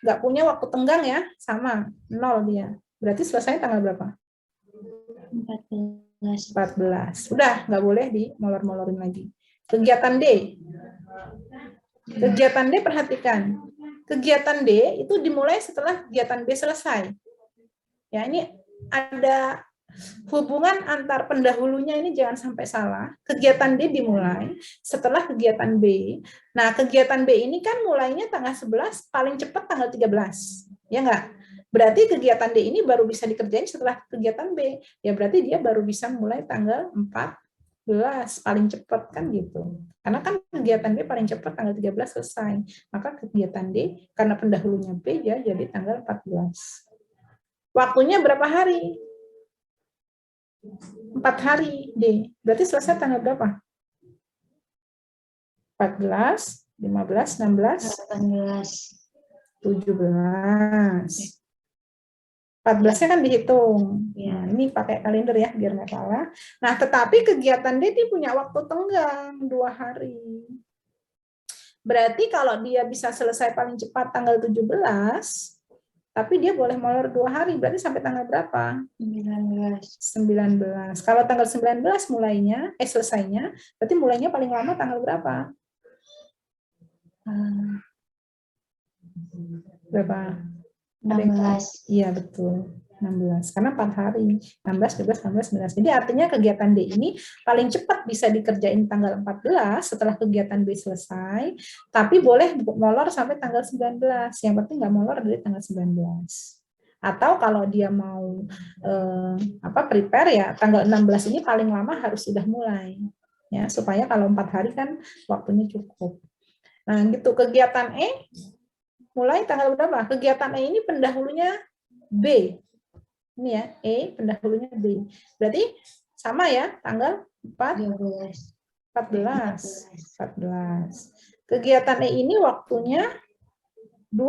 Nggak punya waktu tenggang ya, sama, 0 dia. Berarti selesai tanggal berapa? 14. Udah, nggak boleh di molor-molorin lagi. Kegiatan D. Kegiatan D, perhatikan. Kegiatan D itu dimulai setelah kegiatan B selesai. Ya, ini ada hubungan antar pendahulunya ini jangan sampai salah. Kegiatan D dimulai setelah kegiatan B. Nah, kegiatan B ini kan mulainya tanggal 11, paling cepat tanggal 13. Ya enggak? Berarti kegiatan D ini baru bisa dikerjain setelah kegiatan B. Ya berarti dia baru bisa mulai tanggal 14, paling cepat kan gitu. Karena kan kegiatan B paling cepat tanggal 13 selesai. Maka kegiatan D karena pendahulunya B ya jadi tanggal 14. Waktunya berapa hari? 4 hari D. Berarti selesai tanggal berapa? 14, 15, 16, 18. 17. 14-nya kan dihitung. Ya. Nah, ini pakai kalender ya, biar nggak salah. Nah, tetapi kegiatan dia punya waktu tenggang 2 hari. Berarti kalau dia bisa selesai paling cepat tanggal 17, tapi dia boleh molor 2 hari, berarti sampai tanggal berapa? 19. 19. Kalau tanggal 19 mulainya, selesainya, berarti mulainya paling lama tanggal berapa? Berapa? 16. Iya, betul. 16. Karena 4 hari. 16, 17, 18, 19. Jadi artinya kegiatan D ini paling cepat bisa dikerjain tanggal 14 setelah kegiatan B selesai, tapi boleh molor sampai tanggal 19. Yang penting nggak molor dari tanggal 19. Atau kalau dia mau prepare ya, tanggal 16 ini paling lama harus sudah mulai. Ya, supaya kalau 4 hari kan waktunya cukup. Nah, gitu. Kegiatan E mulai tanggal berapa? Kegiatan E ini pendahulunya B. Ini ya, E pendahulunya B. Berarti sama ya, tanggal 13. 14. Kegiatan E ini waktunya 2.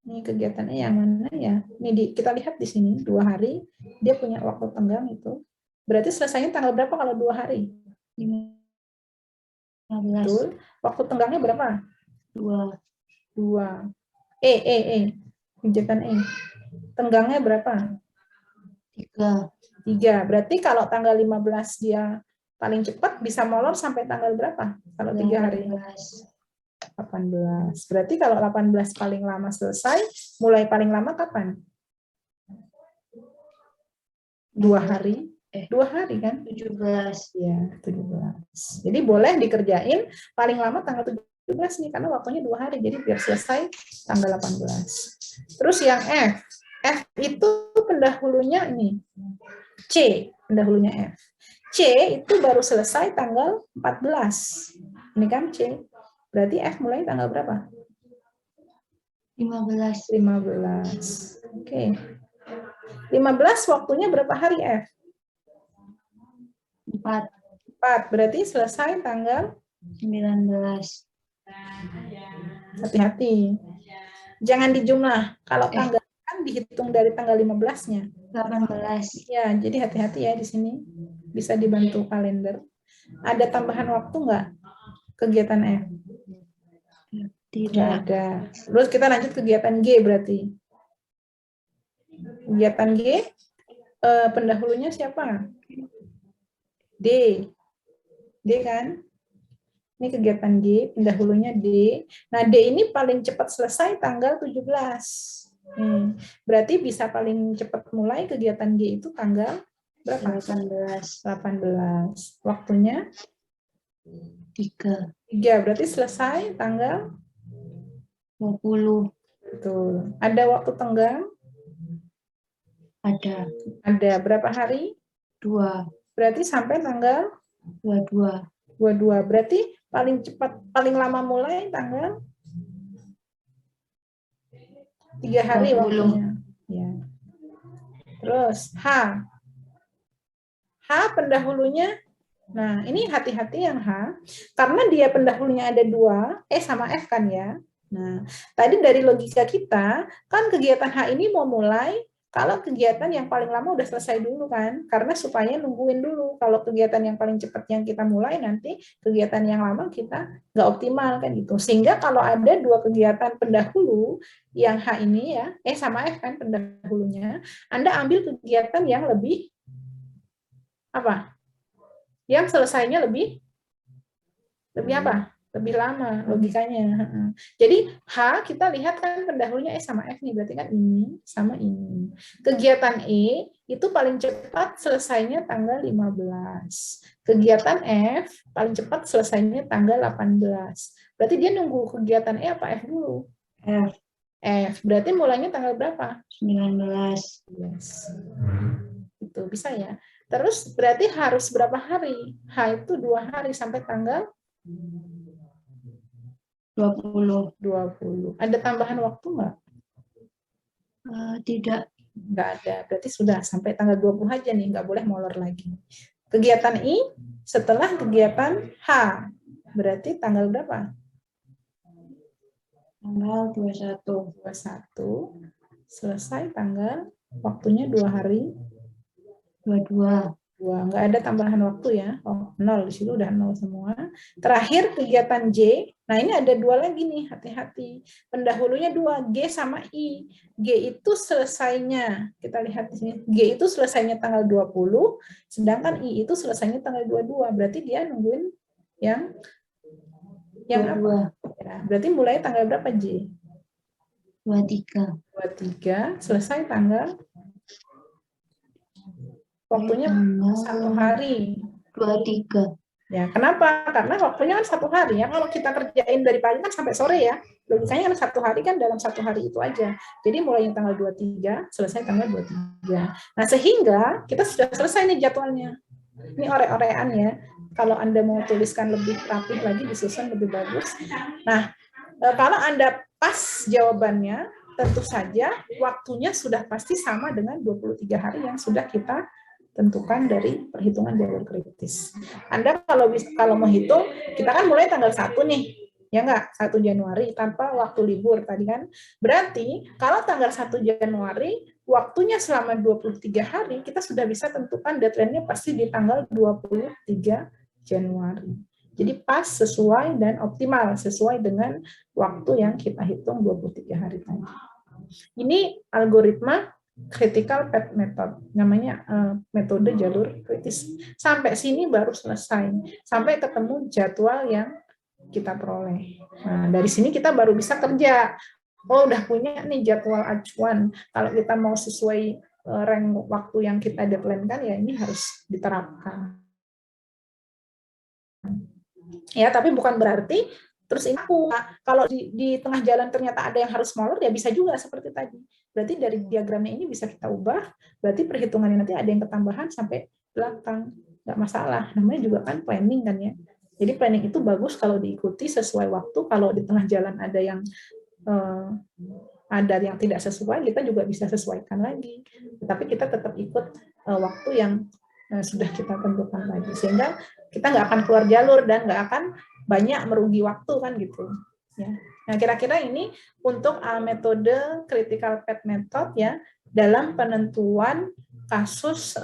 Ini kegiatan E yang mana ya? Ini kita lihat di sini, 2 hari. Dia punya waktu tenggang itu. Berarti selesainya tanggal berapa kalau 2 hari? 15. Betul. Waktu tenggangnya berapa? 2. 2. Kegiatan E. Tenggangnya berapa? 3. 3. Berarti kalau tanggal 15 dia paling cepat bisa molor sampai tanggal berapa? Kalau 3 hari. 18. Berarti kalau 18 paling lama selesai, mulai paling lama kapan? 2 hari. 2 hari kan? 17. Ya, 17. Jadi boleh dikerjain paling lama tanggal 17 nih, karena waktunya 2 hari. Jadi biar selesai tanggal 18. Terus yang F. F itu pendahulunya ini. C, pendahulunya F. C itu baru selesai tanggal 14. Ini kan C. Berarti F mulai tanggal berapa? 15. 15. Oke. 15 waktunya berapa hari F? 4. 4. Berarti selesai tanggal 19. Hati-hati. Jangan dijumlah. Kalau tanggal kan dihitung dari tanggal 15-nya. 18. Ya, jadi hati-hati ya di sini. Bisa dibantu kalender. Ada tambahan waktu nggak kegiatan F? Tidak Tidak. ada. Terus kita lanjut kegiatan G berarti. Kegiatan G, pendahulunya siapa? D. D kan? Ini kegiatan G, pendahulunya D. Nah, D ini paling cepat selesai tanggal 17. Berarti bisa paling cepat mulai kegiatan G itu tanggal berapa? 18. 18. Waktunya? 3. 3. Berarti selesai tanggal? 20. Betul. Ada waktu tenggang? Ada. Ada. Berapa hari? 2. Berarti sampai tanggal? 22. 22. Berarti paling cepat, paling lama mulai tanggal? 3 hari 20. waktunya. Ya. Terus H. H pendahulunya. Nah, ini hati-hati yang H. Karena dia pendahulunya ada 2, E sama F kan ya. Nah, tadi dari logika kita, kan kegiatan H ini mau mulai kalau kegiatan yang paling lama udah selesai dulu kan, karena supaya nungguin dulu. Kalau kegiatan yang paling cepat yang kita mulai, nanti kegiatan yang lama kita nggak optimal kan gitu. Sehingga kalau ada 2 kegiatan pendahulu, yang H ini ya, sama F kan pendahulunya, Anda ambil kegiatan yang lebih apa? Yang selesainya lebih apa? Lebih lama logikanya. Jadi H kita lihat kan pendahulunya E sama F nih, berarti kan ini sama ini. Kegiatan E itu paling cepat selesainya tanggal 15. Kegiatan F paling cepat selesainya tanggal 18. Berarti dia nunggu kegiatan E apa F dulu? F. F. Berarti mulainya tanggal berapa? 19. Yes. Itu bisa ya. Terus berarti harus berapa hari? H itu 2 hari sampai tanggal 20. 20. Ada tambahan waktu nggak? Tidak. Nggak ada. Berarti sudah sampai tanggal 20 aja nih, nggak boleh molor lagi. Kegiatan I setelah kegiatan H. Berarti tanggal berapa? Tanggal 21. 21. selesai tanggal, waktunya 2 hari, 22. 2, nggak ada tambahan waktu ya, 0, di situ udah 0 semua. Terakhir kegiatan J, nah ini ada 2 lagi nih, hati-hati. Pendahulunya 2, G sama I. G itu selesainya, kita lihat di sini, G itu selesainya tanggal 20, sedangkan I itu selesainya tanggal 22, berarti dia nungguin yang apa? Ya, berarti mulai tanggal berapa J? 23. 23, selesai tanggal, waktunya 1 hari. 23. Ya, kenapa? Karena waktunya kan 1 hari ya. Kalau kita kerjain dari pagi kan sampai sore ya. Logikanya kan 1 hari kan dalam 1 hari itu aja. Jadi mulai tanggal 23, selesai tanggal 23. Nah, sehingga kita sudah selesai nih jadwalnya. Ini ore-orean ya. Kalau Anda mau tuliskan lebih rapi lagi, disusun lebih bagus. Nah, kalau Anda pas jawabannya, tentu saja waktunya sudah pasti sama dengan 23 hari yang sudah kita tentukan dari perhitungan jalur kritis. Anda kalau mau hitung, kita kan mulai tanggal 1 nih, ya enggak? 1 Januari tanpa waktu libur tadi kan. Berarti kalau tanggal 1 Januari, waktunya selama 23 hari, kita sudah bisa tentukan deadline-nya pasti di tanggal 23 Januari. Jadi pas, sesuai, dan optimal sesuai dengan waktu yang kita hitung 23 hari tadi. Ini algoritma critical path method, namanya metode jalur kritis. Sampai sini baru selesai, sampai ketemu jadwal yang kita peroleh. Nah, dari sini kita baru bisa kerja. Oh, udah punya nih jadwal acuan. Kalau kita mau sesuai rank waktu yang kita deadline-kan, ya ini harus diterapkan. Ya, tapi bukan berarti terus ini kalau di tengah jalan ternyata ada yang harus molor, ya bisa juga seperti tadi. Berarti dari diagramnya ini bisa kita ubah, berarti perhitungannya nanti ada yang ketambahan sampai belakang, nggak masalah. Namanya juga kan planning kan ya. Jadi planning itu bagus kalau diikuti sesuai waktu. Kalau di tengah jalan ada yang tidak sesuai, kita juga bisa sesuaikan lagi. Tapi kita tetap ikut waktu yang sudah kita tentukan tadi, sehingga kita nggak akan keluar jalur dan nggak akan banyak merugi waktu kan gitu ya. Nah, kira-kira ini untuk metode critical path method ya dalam penentuan kasus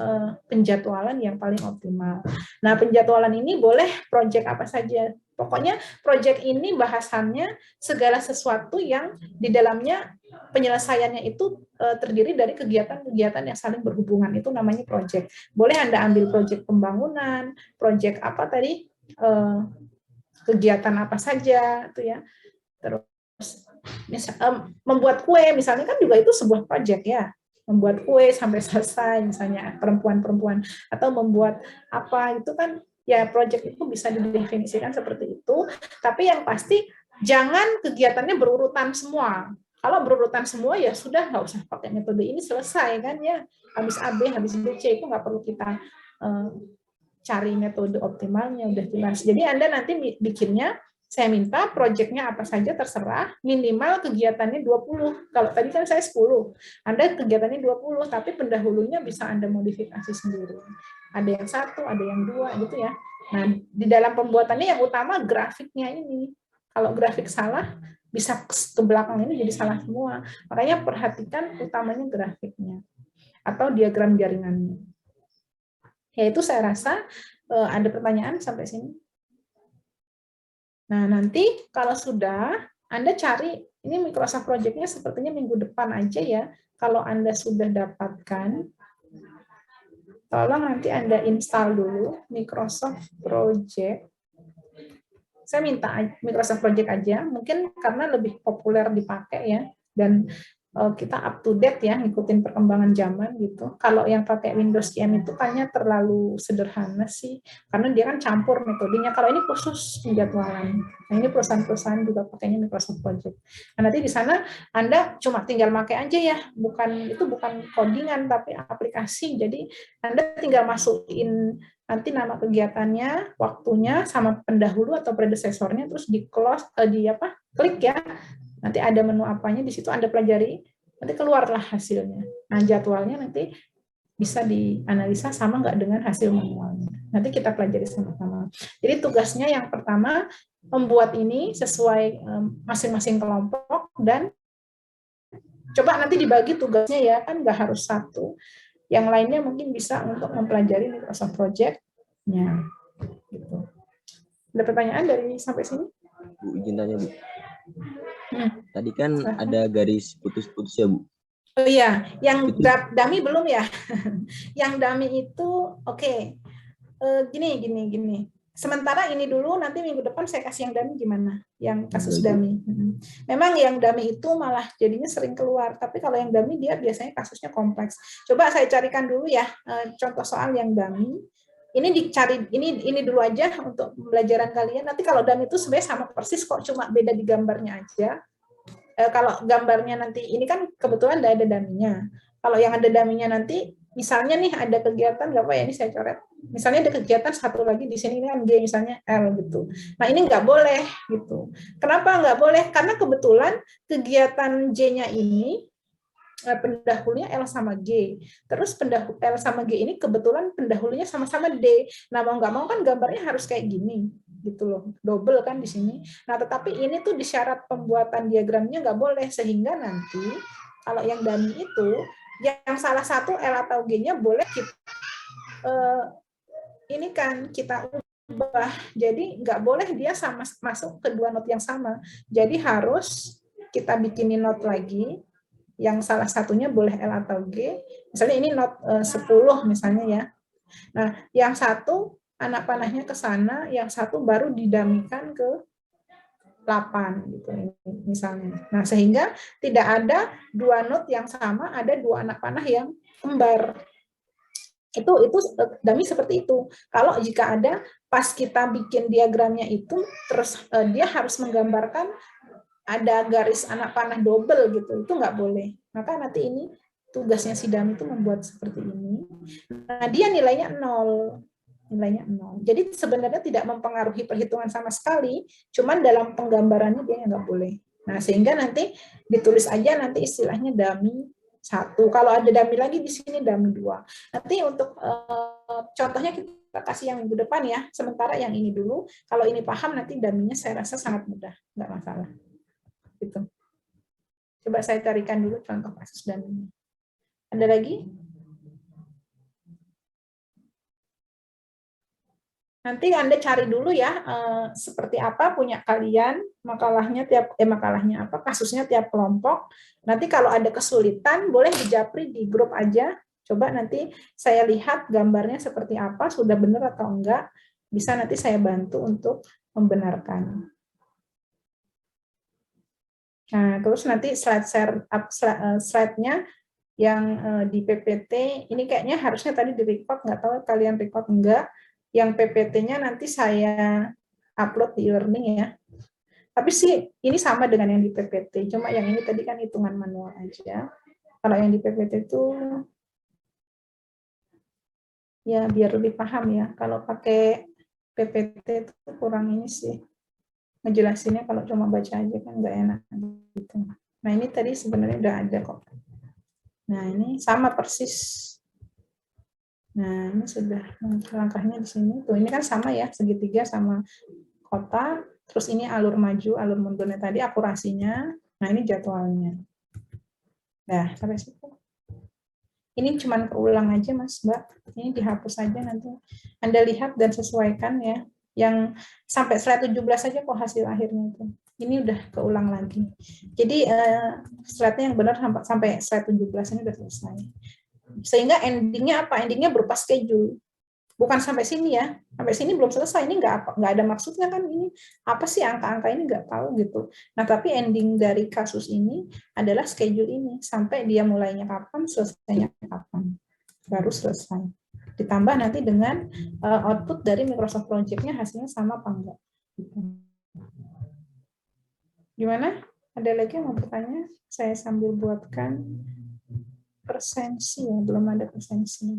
penjadwalan yang paling optimal. Nah, penjadwalan ini boleh proyek apa saja. Pokoknya proyek ini bahasannya segala sesuatu yang di dalamnya penyelesaiannya itu terdiri dari kegiatan-kegiatan yang saling berhubungan, itu namanya proyek. Boleh Anda ambil proyek pembangunan, proyek apa tadi, kegiatan apa saja itu ya. Terus membuat kue misalnya kan juga itu sebuah proyek ya. Membuat kue sampai selesai misalnya perempuan-perempuan, atau membuat apa itu kan ya, proyek itu bisa didefinisikan seperti itu. Tapi yang pasti jangan kegiatannya berurutan semua. Kalau berurutan semua ya sudah, nggak usah pakai metode ini, selesai kan ya. Habis AB, habis BC itu nggak perlu kita cari metode optimalnya, udah jelas. Jadi Anda nanti bikinnya, saya minta proyeknya apa saja terserah, minimal kegiatannya 20. Kalau tadi kan saya 10, Anda kegiatannya 20, tapi pendahulunya bisa Anda modifikasi sendiri. Ada yang 1, ada yang 2 gitu ya. Nah, di dalam pembuatannya yang utama grafiknya ini. Kalau grafik salah, bisa ke belakang ini jadi salah semua. Makanya perhatikan utamanya grafiknya atau diagram jaringannya. Ya, itu saya rasa ada pertanyaan sampai sini. Nah, nanti kalau sudah, Anda cari, ini Microsoft Project-nya sepertinya minggu depan aja ya. Kalau Anda sudah dapatkan, tolong nanti Anda install dulu Microsoft Project. Saya minta Microsoft Project aja, mungkin karena lebih populer dipakai ya, dan kita up to date ya, ngikutin perkembangan zaman gitu. Kalau yang pakai Windows CM itu kayaknya terlalu sederhana sih, karena dia kan campur metodenya. Kalau ini khusus penjadwalan. Nah, ini perusahaan-perusahaan juga pakainya Microsoft Project. Nah, nanti di sana Anda cuma tinggal pakai aja ya, bukan codingan tapi aplikasi. Jadi Anda tinggal masukin nanti nama kegiatannya, waktunya, sama pendahulu atau predecesornya, terus di close, klik ya. Nanti ada menu apanya, di situ Anda pelajari, nanti keluarlah hasilnya. Nah, jadwalnya nanti bisa dianalisa sama nggak dengan hasil manualnya. Nanti kita pelajari sama-sama. Jadi tugasnya yang pertama, membuat ini sesuai masing-masing kelompok, dan Coba nanti dibagi tugasnya ya, kan nggak harus satu. Yang lainnya mungkin bisa untuk mempelajari Microsoft Project-nya. Gitu. Ada pertanyaan dari sampai sini? Bu, izin tanya, Bu. Tadi kan Silahkan. ada garis putus-putus ya, Bu. Oh iya, yang Itu. dummy belum ya? Yang dummy itu oke. Gini. Sementara ini dulu, nanti minggu depan saya kasih yang dummy gimana? Yang kasus Baik, Bu. dummy. Memang yang dummy itu malah jadinya sering keluar, tapi kalau yang dummy dia biasanya kasusnya kompleks. Coba saya carikan dulu ya contoh soal yang dummy. Ini dicari, ini dulu aja untuk pembelajaran kalian. Nanti kalau dummy itu sebenarnya sama persis kok, cuma beda di gambarnya aja. Kalau gambarnya nanti, ini kan kebetulan ada dummy-nya. Kalau yang ada dummy-nya nanti, misalnya nih ada kegiatan, nggak apa ya, ini saya coret. Misalnya ada kegiatan satu lagi di sini kan G, misalnya L gitu. Nah ini nggak boleh gitu. Kenapa nggak boleh? Karena kebetulan kegiatan J-nya ini pendahulunya L sama G. Terus L sama G ini kebetulan pendahulunya sama-sama D. Nah mau nggak mau kan gambarnya harus kayak gini gitu loh, double kan di sini. Nah tetapi ini tuh di syarat pembuatan diagramnya nggak boleh, sehingga nanti kalau yang dummy itu yang salah satu L atau G-nya boleh kita ini kan kita ubah, jadi nggak boleh dia sama masuk ke dua not yang sama. Jadi harus kita bikinin not lagi, yang salah satunya boleh L atau G. Misalnya ini not 10 misalnya ya. Nah, yang satu anak panahnya ke sana, yang satu baru didamikan ke 8 gitu misalnya. Nah, sehingga tidak ada dua not yang sama, ada dua anak panah yang kembar. Itu dummy seperti itu. Kalau jika ada pas kita bikin diagramnya itu terus dia harus menggambarkan ada garis anak panah double gitu, itu nggak boleh. Maka nanti ini tugasnya si dummy itu membuat seperti ini. Nah, dia nilainya 0. Nilainya 0. Jadi sebenarnya tidak mempengaruhi perhitungan sama sekali, cuman dalam penggambarannya dia nggak boleh. Nah, sehingga nanti ditulis aja nanti istilahnya dummy 1. Kalau ada dummy lagi di sini dummy 2. Nanti untuk contohnya kita kasih yang minggu depan ya. Sementara yang ini dulu. Kalau ini paham nanti dummy-nya saya rasa sangat mudah, nggak masalah. Gitu. Coba saya carikan dulu contoh kasus dummy. Ada lagi? Nanti Anda cari dulu ya seperti apa punya kalian makalahnya makalahnya apa, kasusnya tiap kelompok. Nanti kalau ada kesulitan boleh dijapri di grup aja. Coba nanti saya lihat gambarnya seperti apa, sudah benar atau enggak. Bisa nanti saya bantu untuk membenarkan. Nah, terus nanti slide-nya yang di PPT, ini kayaknya harusnya tadi di-record, nggak tahu kalian record enggak. Yang PPT-nya nanti saya upload di e-learning ya. Tapi sih ini sama dengan yang di PPT, cuma yang ini tadi kan hitungan manual aja. Kalau yang di PPT itu ya biar lebih paham ya. Kalau pakai PPT itu kurang ini sih. Ngejelasinnya kalau cuma baca aja kan nggak enak gitu. Nah ini tadi sebenarnya udah ada kok. Nah ini sama persis. Nah, ini sudah langkahnya di sini. Tuh, ini kan sama ya, segitiga sama kota. Terus ini alur maju, alur mundurnya tadi, akurasinya. Nah, ini jadwalnya. Nah, sampai situ. Ini cuma keulang aja, Mas, Mbak. Ini dihapus aja nanti. Anda lihat dan sesuaikan ya. Yang sampai slide 17 aja kok hasil akhirnya itu. Ini udah keulang lagi. Jadi, slide-nya yang benar sampai slide 17 ini udah selesai. Sehingga endingnya apa? Endingnya berupa schedule. Bukan sampai sini ya. Sampai sini belum selesai. Ini nggak ada maksudnya kan ini. Apa sih angka-angka ini nggak tahu gitu. Nah, tapi ending dari kasus ini adalah schedule ini. Sampai dia mulainya kapan, selesainya kapan. Baru selesai. Ditambah nanti dengan output dari Microsoft Project-nya hasilnya sama apa enggak. Gitu. Gimana? Ada lagi yang mau bertanya? Saya sambil buatkan presensi ya, belum ada presensi.